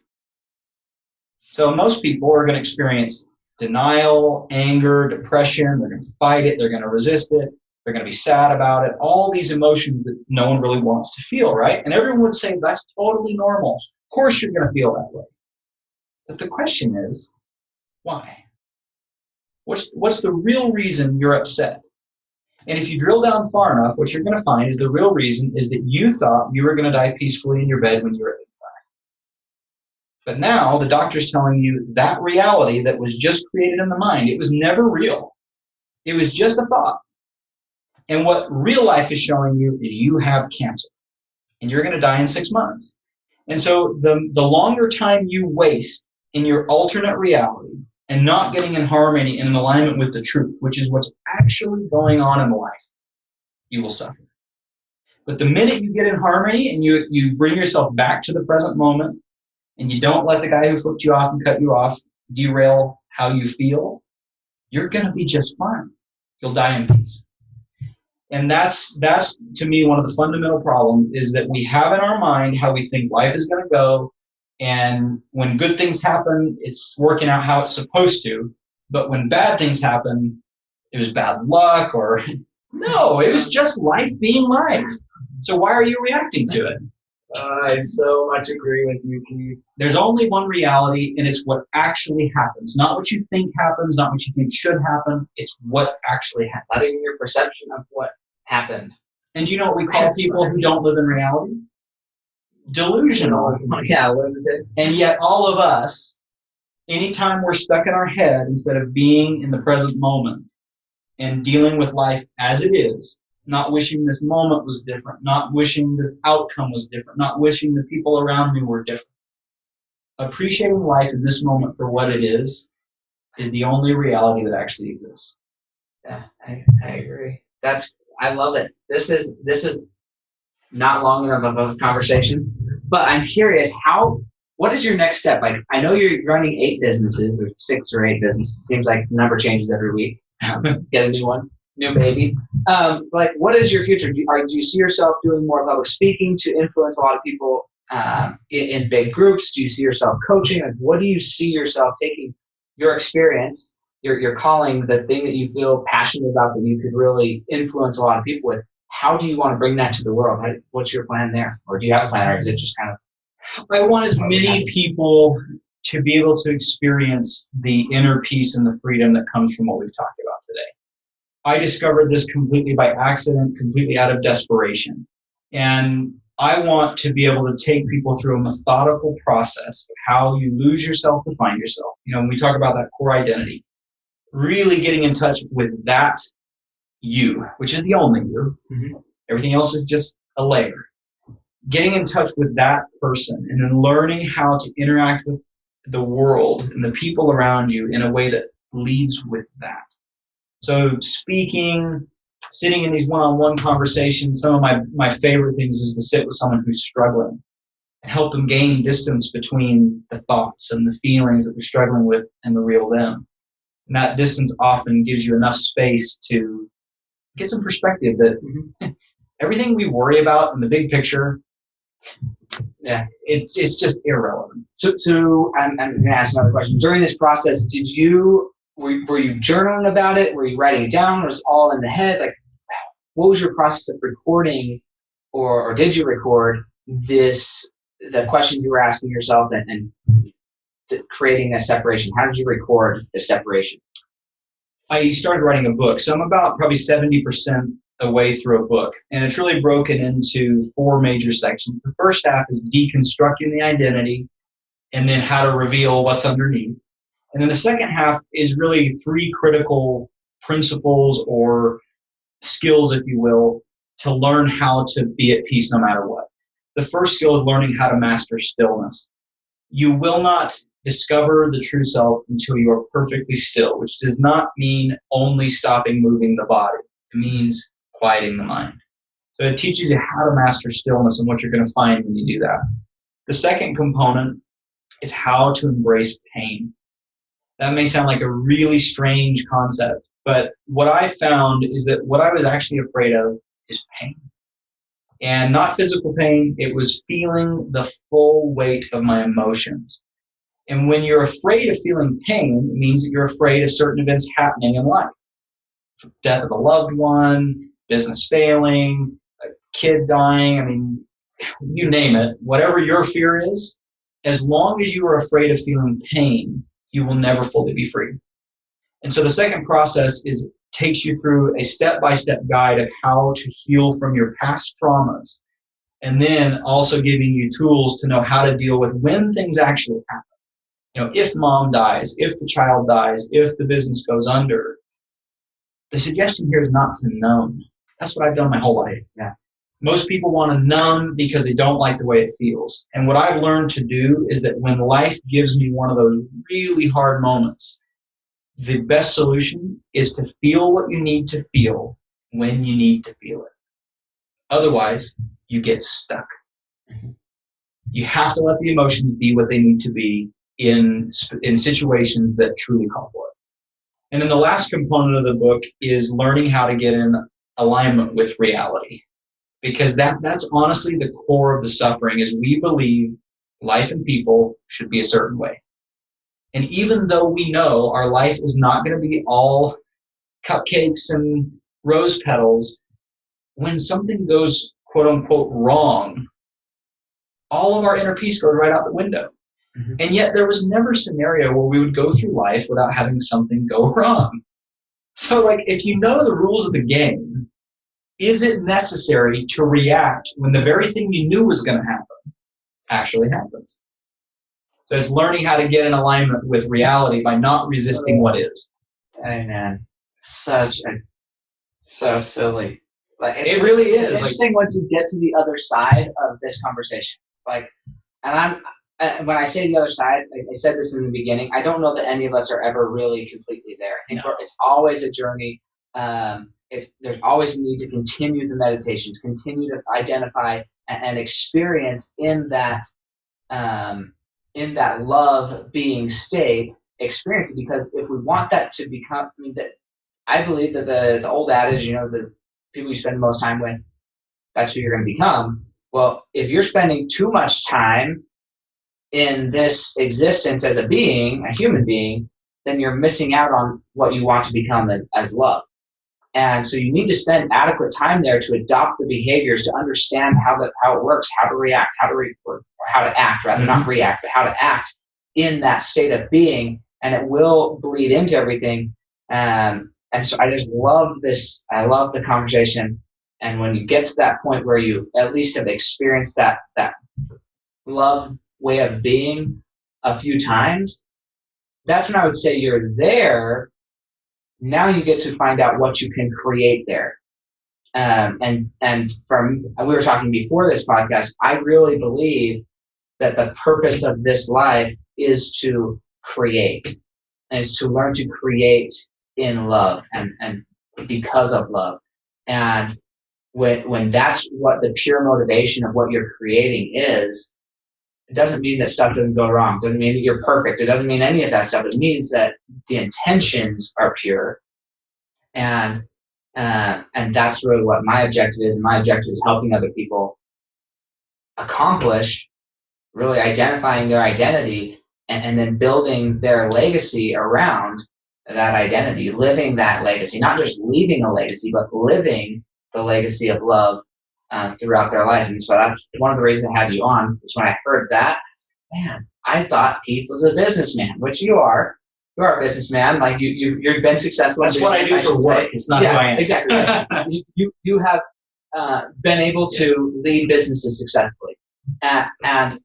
So most people are going to experience denial, anger, depression. They're going to fight it. They're going to resist it. They're going to be sad about it. All these emotions that no one really wants to feel, right? And everyone would say that's totally normal. Of course you're going to feel that way. But the question is, why? What's the real reason you're upset? And if you drill down far enough, what you're going to find is the real reason is that you thought you were going to die peacefully in your bed when you were 85. But now the doctor's telling you that reality that was just created in the mind, it was never real. It was just a thought. And what real life is showing you is you have cancer. And you're going to die in 6 months. And so the longer time you waste in your alternate reality and not getting in harmony and in alignment with the truth, which is what's actually going on in life, you will suffer. But the minute you get in harmony and you bring yourself back to the present moment and you don't let the guy who flipped you off and cut you off derail how you feel, you're going to be just fine. You'll die in peace. And that's to me one of the fundamental problems is that we have in our mind how we think life is going to go. And when good things happen, it's working out how it's supposed to. But when bad things happen, it was bad luck or no, it was just life being life. So why are you reacting to it? I so much agree with you, Keith. There's only one reality, and it's what actually happens. Not what you think happens, not what you think should happen. It's what actually happens. Not even your perception of what happened. And do you know what we call people who don't live in reality? Delusional. Yeah, lunatics. And yet all of us, anytime we're stuck in our head instead of being in the present moment and dealing with life as it is, not wishing this moment was different, not wishing this outcome was different, not wishing the people around me were different. Appreciating life in this moment for what it is the only reality that actually exists. Yeah, I agree. I love it. This is not long enough of a conversation, but I'm curious, what is your next step? Like, I know you're running 8 businesses or 6 or 8 businesses. It seems like the number changes every week. Get a new one, new baby. Like, what is your future? Do you see yourself doing more public speaking to influence a lot of people in big groups? Do you see yourself coaching? Like, what do you see yourself taking your experience, your calling, the thing that you feel passionate about that you could really influence a lot of people with? How do you want to bring that to the world? What's your plan there? Or do you have a plan, or is it just kind of... I want as many people to be able to experience the inner peace and the freedom that comes from what we've talked about today. I discovered this completely by accident, completely out of desperation. And I want to be able to take people through a methodical process of how you lose yourself to find yourself. You know, when we talk about that core identity, really getting in touch with that you, which is the only you. Mm-hmm. Everything else is just a layer. Getting in touch with that person and then learning how to interact with the world and the people around you in a way that leads with that. So speaking, sitting in these one-on-one conversations, some of my favorite things is to sit with someone who's struggling and help them gain distance between the thoughts and the feelings that they're struggling with and the real them. And that distance often gives you enough space to get some perspective that everything we worry about in the big picture, yeah, it's just irrelevant. So I'm going to ask another question. During this process, were you journaling about it? Were you writing it down? Was it all in the head? Like, what was your process of recording, or did you record the questions you were asking yourself and creating a separation? How did you record the separation? I started writing a book, so I'm about probably 70% away through a book, and it's really broken into 4 major sections. The first half is deconstructing the identity and then how to reveal what's underneath. And then the second half is really 3 critical principles or skills, if you will, to learn how to be at peace no matter what. The first skill is learning how to master stillness. You will not discover the true self until you are perfectly still, which does not mean only stopping moving the body. It means quieting the mind. So it teaches you how to master stillness and what you're going to find when you do that. The second component is how to embrace pain. That may sound like a really strange concept, but what I found is that what I was actually afraid of is pain. And not physical pain, it was feeling the full weight of my emotions. And when you're afraid of feeling pain, it means that you're afraid of certain events happening in life. Death of a loved one, business failing, a kid dying, I mean, you name it, whatever your fear is, as long as you are afraid of feeling pain, you will never fully be free. And so the second process takes you through a step-by-step guide of how to heal from your past traumas, and then also giving you tools to know how to deal with when things actually happen. If mom dies, if the child dies, if the business goes under, the suggestion here is not to numb. That's what I've done my whole life. Yeah. Most people want to numb because they don't like the way it feels. And what I've learned to do is that when life gives me one of those really hard moments, the best solution is to feel what you need to feel when you need to feel it. Otherwise, you get stuck. You have to let the emotions be what they need to be in situations that truly call for it. And then the last component of the book is learning how to get in alignment with reality. Because that's honestly the core of the suffering, is we believe life and people should be a certain way. And even though we know our life is not going to be all cupcakes and rose petals, when something goes, quote unquote, wrong, all of our inner peace goes right out the window. Mm-hmm. And yet there was never a scenario where we would go through life without having something go wrong. So, if you know the rules of the game, is it necessary to react when the very thing you knew was going to happen actually happens? So it's learning how to get in alignment with reality by not resisting what is. Amen. So silly. It really is. It's interesting once you get to the other side of this conversation. When I say the other side, I said this in the beginning, I don't know that any of us are ever really completely there. I think it's always a journey. There's always a need to continue the meditation, to continue to identify and experience in that love being state, experience it. Because if we want that to become, I believe that the old adage, the people you spend the most time with, that's who you're going to become. Well, if you're spending too much time in this existence as a being, a human being, then you're missing out on what you want to become as love. And so you need to spend adequate time there to adopt the behaviors, to understand how it works, how to react, or how to act, rather, not react, but how to act in that state of being, and it will bleed into everything. And so I just love this. I love the conversation. And when you get to that point where you at least have experienced that love way of being a few times, that's when I would say you're there. Now you get to find out what you can create there. And we were talking before this podcast, I really believe that the purpose of this life is to create, and is to learn to create in love and because of love. And when that's what the pure motivation of what you're creating is, it doesn't mean that stuff doesn't go wrong. It doesn't mean that you're perfect. It doesn't mean any of that stuff. It means that the intentions are pure. And that's really what my objective is. And my objective is helping other people accomplish, really identifying their identity and then building their legacy around that identity, living that legacy, not just leaving a legacy, but living the legacy of love throughout their life. And so that's one of the reasons I had you on, is when I heard that, man, I thought Keith was a businessman, which you are. You are a businessman. You've been successful. That's what I do for work. It's not who I am. Exactly. Right. You have been able to lead businesses successfully, and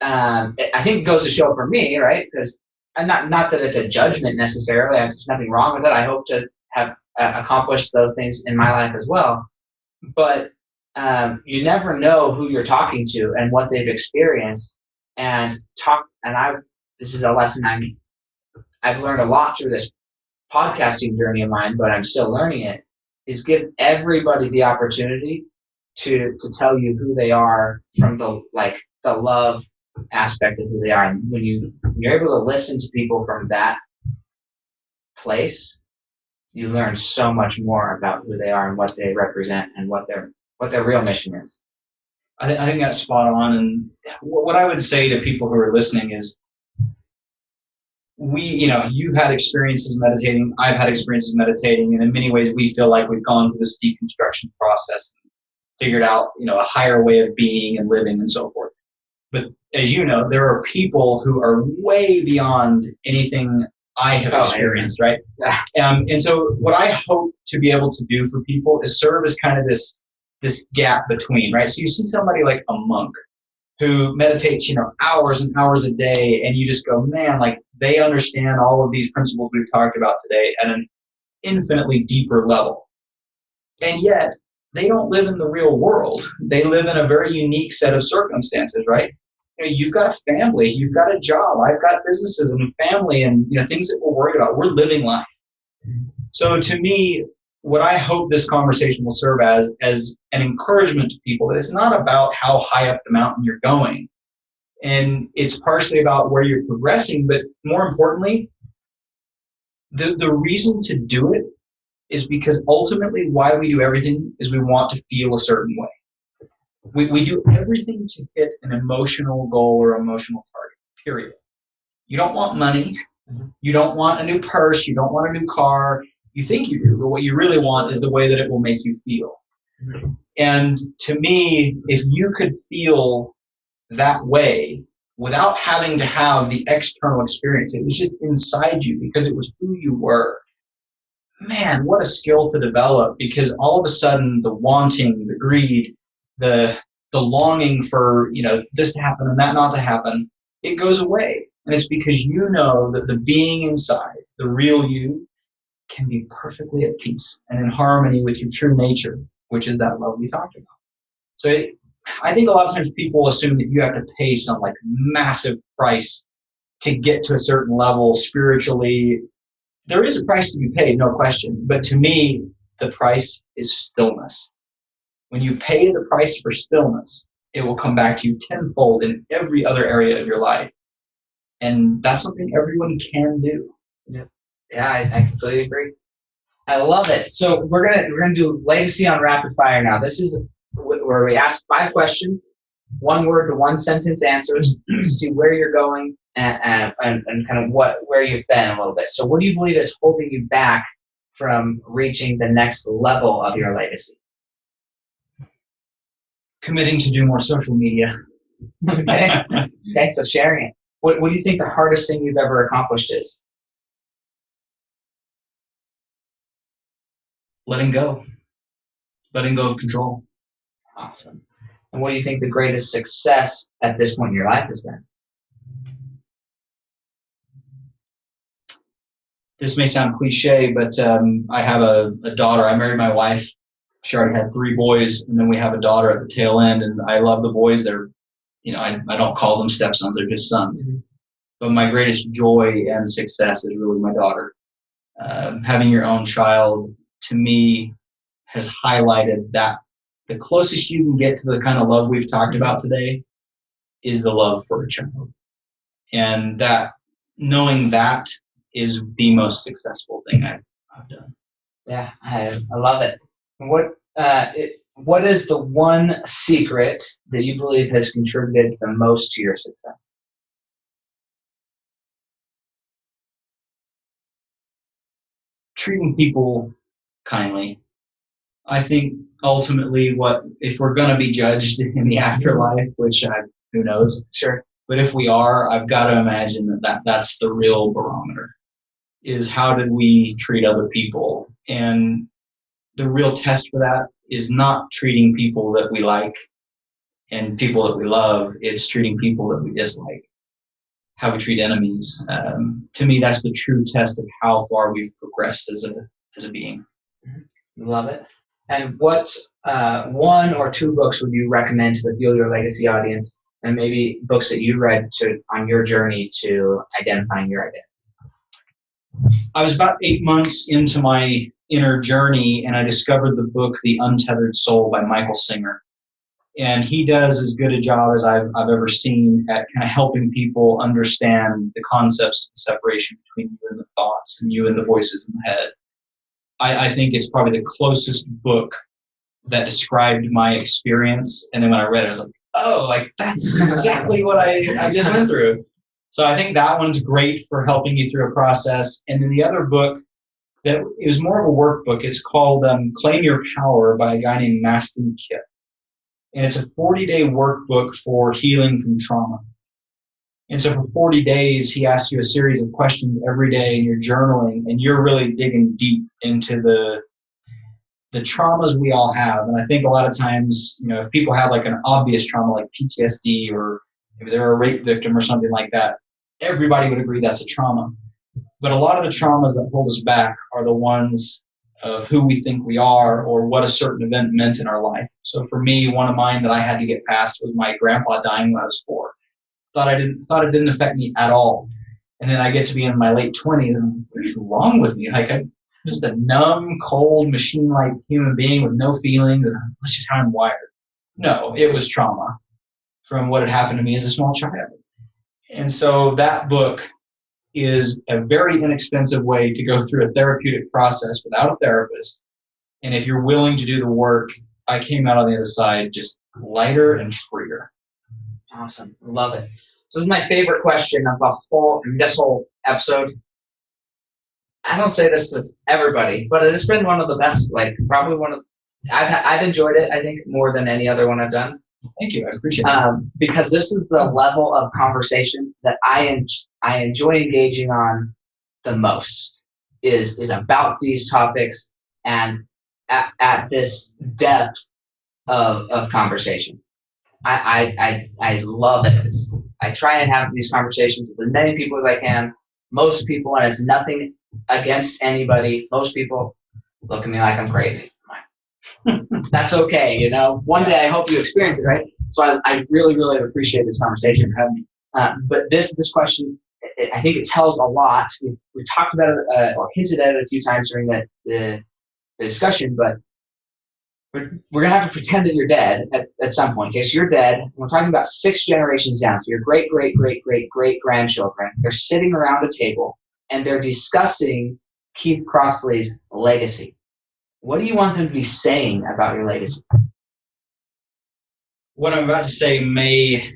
I think it goes to show for me, right? Because not that it's a judgment necessarily. There's nothing wrong with it. I hope to have accomplished those things in my life as well. But you never know who you're talking to and what they've experienced. This is a lesson I've learned a lot through this podcasting journey of mine, but I'm still learning it, is give everybody the opportunity to tell you who they are from the love aspect of who they are. And when you're able to listen to people from that place, you learn so much more about who they are and what they represent and what what their real mission is. I think that's spot on. And what I would say to people who are listening is, you've had experiences meditating, I've had experiences meditating, and in many ways we feel like we've gone through this deconstruction process, figured out, a higher way of being and living and so forth. But as you know, there are people who are way beyond anything I have experienced, right? Yeah. And so what I hope to be able to do for people is serve as kind of this gap between, right? So you see somebody like a monk who meditates, hours and hours a day, and you just go, man, like they understand all of these principles we've talked about today at an infinitely deeper level. And yet they don't live in the real world. They live in a very unique set of circumstances, right? You've got a family, you've got a job, I've got businesses and a family and things that we're worried about. We're living life. So to me, what I hope this conversation will serve as an encouragement to people that it's not about how high up the mountain you're going. And it's partially about where you're progressing, but more importantly, the reason to do it is because ultimately why we do everything is we want to feel a certain way. We do everything to hit an emotional goal or emotional target, period. You don't want money. You don't want a new purse. You don't want a new car. You think you do, but what you really want is the way that it will make you feel. Mm-hmm. And to me, if you could feel that way without having to have the external experience, it was just inside you because it was who you were. Man, what a skill to develop, because all of a sudden the wanting, the greed, the longing for, this to happen and that not to happen, it goes away. And it's because you know that the being inside, the real you, can be perfectly at peace and in harmony with your true nature, which is that love we talked about. So I think a lot of times people assume that you have to pay some like massive price to get to a certain level spiritually. There is a price to be paid, no question. But to me, the price is stillness. When you pay the price for stillness, it will come back to you tenfold in every other area of your life. And that's something everyone can do. Yeah, I completely agree. I love it. So we're gonna do legacy on rapid fire now. This is where we ask 5 questions, 1 word to 1 sentence answers to see where you're going and kind of where you've been a little bit. So what do you believe is holding you back from reaching the next level of your legacy? Committing to do more social media. Okay. Thanks for sharing it. What do you think the hardest thing you've ever accomplished is? Letting go of control. Awesome. And what do you think the greatest success at this point in your life has been? This may sound cliche, but I have a daughter. I married my wife. She already had 3 boys, and then we have a daughter at the tail end, and I love the boys. They're, I don't call them stepsons. They're just sons. Mm-hmm. But my greatest joy and success is really my daughter. Having your own child, to me, has highlighted that the closest you can get to the kind of love we've talked about today is the love for a child. And that, knowing that is the most successful thing I've done. Yeah, I love it. What is the one secret that you believe has contributed the most to your success? Treating people kindly. I think ultimately if we're going to be judged in the afterlife, which who knows? Sure. But if we are, I've got to imagine that's the real barometer, is how did we treat other people? And the real test for that is not treating people that we like and people that we love. It's treating people that we dislike, how we treat enemies. To me, that's the true test of how far we've progressed as a being. Love it. And what 1 or 2 books would you recommend to the Fuel Your Legacy audience, and maybe books that you read on your journey to identifying your identity? I was about 8 months into my inner journey, and I discovered the book The Untethered Soul by Michael Singer. And he does as good a job as I've ever seen at kind of helping people understand the concepts of the separation between you and the thoughts and you and the voices in the head. I think it's probably the closest book that described my experience. And then when I read it, I was like, oh, like that's exactly what I just went through. So I think that one's great for helping you through a process. And then the other book that it was more of a workbook. It's called Claim Your Power by a guy named Mastermind. And it's a 40-day workbook for healing from trauma. And so for 40 days, he asks you a series of questions every day, and you're journaling, and you're really digging deep into the traumas we all have. And I think a lot of times, if people have like an obvious trauma like PTSD, or maybe they're a rape victim or something like that, everybody would agree that's a trauma. But a lot of the traumas that hold us back are the ones of who we think we are or what a certain event meant in our life. So for me, one of mine that I had to get past was my grandpa dying when I was 4. Thought it didn't affect me at all. And then I get to be in my late 20s and what is wrong with me? Like I'm just a numb, cold, machine-like human being with no feelings, and that's just how I'm wired. No, it was trauma from what had happened to me as a small child. And so that book is a very inexpensive way to go through a therapeutic process without a therapist. And if you're willing to do the work, I came out on the other side just lighter and freer. Awesome. Love it. So this is my favorite question of this whole episode. I don't say this to everybody, but it has been one of the best, probably I've enjoyed it, I think, more than any other one I've done. Thank you. I appreciate it. Because this is the level of conversation that I enjoy engaging on the most is about these topics and at this depth of conversation. I love it. I try and have these conversations with as many people as I can. Most people, and it's nothing against anybody, most people look at me like I'm crazy. That's okay, One day I hope you experience it, right? So I really, really appreciate this conversation for having me. But this question, I think it tells a lot. We talked about it or hinted at it a few times during the discussion, but we're going to have to pretend that you're dead at some point. Okay, so you're dead. We're talking about 6 generations down. So your great, great, great, great, great grandchildren, they're sitting around a table and they're discussing Keith Crossley's legacy. What do you want them to be saying about your legacy? What I'm about to say may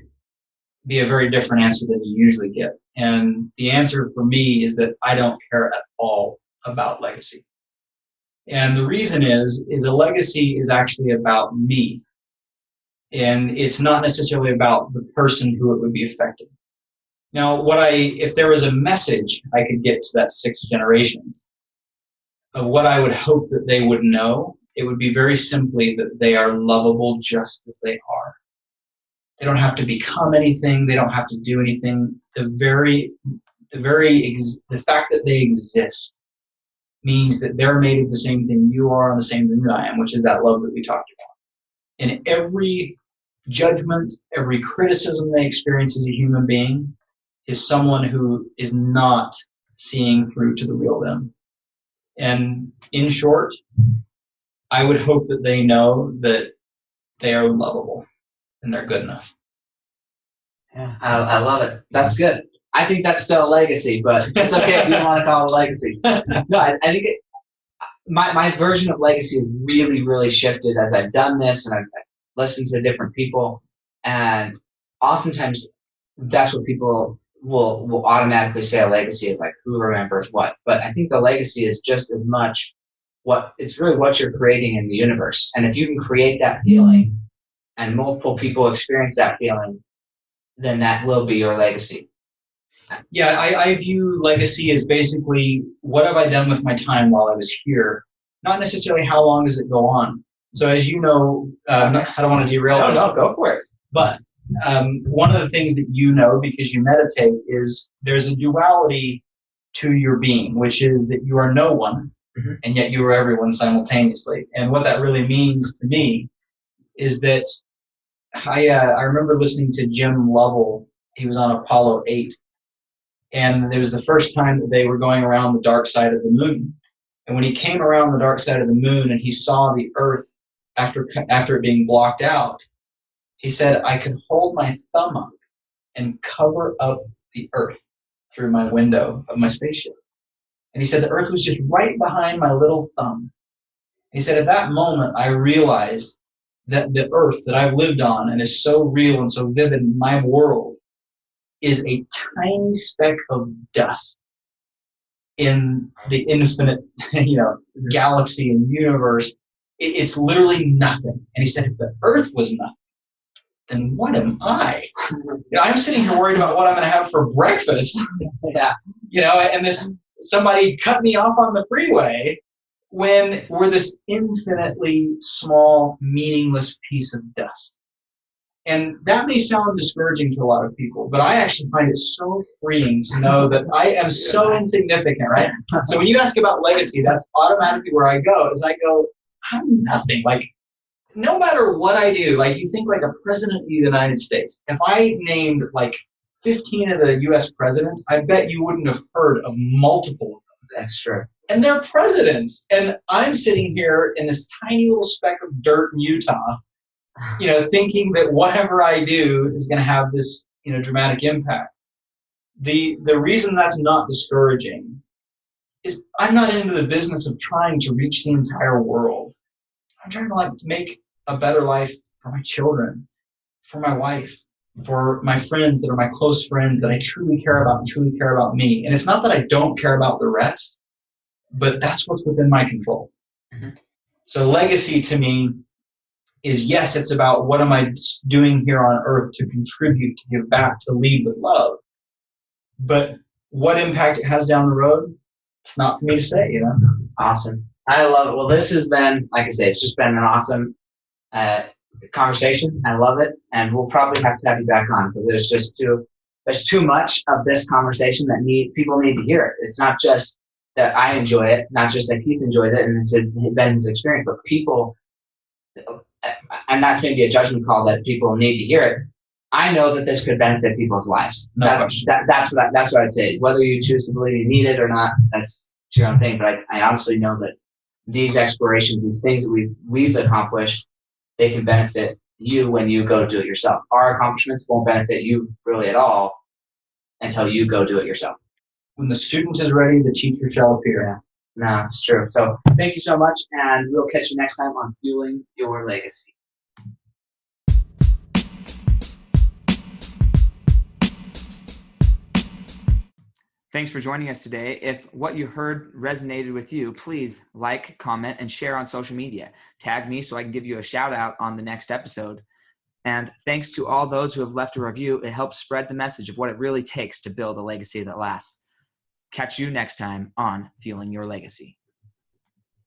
be a very different answer than you usually get. And the answer for me is that I don't care at all about legacy. And the reason is a legacy is actually about me. And it's not necessarily about the person who it would be affecting. Now, if there was a message I could get to that 6 generations, what I would hope that they would know, it would be very simply that they are lovable just as they are. They don't have to become anything. They don't have to do anything. The fact that they exist means that they're made of the same thing you are and the same thing that I am, which is that love that we talked about. And every judgment, every criticism they experience as a human being is someone who is not seeing through to the real them. And in short, I would hope that they know that they are lovable and they're good enough. Yeah, I love it. That's good. I think that's still a legacy, but it's okay if you don't want to call it a legacy. No, I think my version of legacy has really, really shifted as I've done this and I've listened to different people. And oftentimes that's what people will automatically say a legacy is like who remembers what. But I think the legacy is just as much it's really what you're creating in the universe. And if you can create that feeling and multiple people experience that feeling, then that will be your legacy. Yeah, I view legacy as basically what have I done with my time while I was here, not necessarily how long does it go on. So as you know, I don't want to derail this. No, go for it. But one of the things that you know because you meditate is there's a duality to your being, which is that you are no one, and yet you are everyone simultaneously. And what that really means to me is that I remember listening to Jim Lovell. He was on Apollo 8. And it was the first time that they were going around the dark side of the moon. And when he came around the dark side of the moon and he saw the Earth after it being blocked out, he said, I could hold my thumb up and cover up the Earth through my window of my spaceship. And he said the Earth was just right behind my little thumb. He said, at that moment, I realized that the earth that I've lived on and is so real and so vivid in my world is a tiny speck of dust in the infinite, galaxy and universe. It's literally nothing. And he said, if the earth was nothing, then what am I? I'm sitting here worried about what I'm going to have for breakfast. And somebody cut me off on the freeway when we're this infinitely small, meaningless piece of dust. And that may sound discouraging to a lot of people, but I actually find it so freeing to know that I am so insignificant, right? So when you ask about legacy, that's automatically where I go, I'm nothing. Like, no matter what I do, like you think like a president of the United States, if I named like 15 of the U.S. presidents, I bet you wouldn't have heard of multiple of them. That's true. And they're presidents. And I'm sitting here in this tiny little speck of dirt in Utah, thinking that whatever I do is going to have this, dramatic impact. The reason that's not discouraging is I'm not into the business of trying to reach the entire world. I'm trying to make a better life for my children, for my wife, for my friends that are my close friends that I truly care about and truly care about me. And it's not that I don't care about the rest, but that's what's within my control. Mm-hmm. So legacy to me is, yes, it's about what am I doing here on earth to contribute, to give back, to lead with love. But what impact it has down the road, it's not for me to say, Awesome. I love it. Well, this has been, like I say, it's just been an awesome conversation. I love it. And we'll probably have to have you back on because there's too much of this conversation that people need to hear it. It's not just that I enjoy it, not just that Keith enjoys it and it's been his experience, but people, and that's maybe a judgment call that people need to hear it. I know that this could benefit people's lives. That's what I'd say. Whether you choose to believe you need it or not, that's your own thing. But I honestly know that these explorations, these things that we've accomplished, they can benefit you when you go do it yourself. Our accomplishments won't benefit you really at all until you go do it yourself. When the student is ready, the teacher shall appear. Yeah. No, it's true. So thank you so much, and we'll catch you next time on Fueling Your Legacy. Thanks for joining us today. If what you heard resonated with you, please like, comment, and share on social media. Tag me so I can give you a shout out on the next episode. And thanks to all those who have left a review. It helps spread the message of what it really takes to build a legacy that lasts. Catch you next time on Fueling Your Legacy.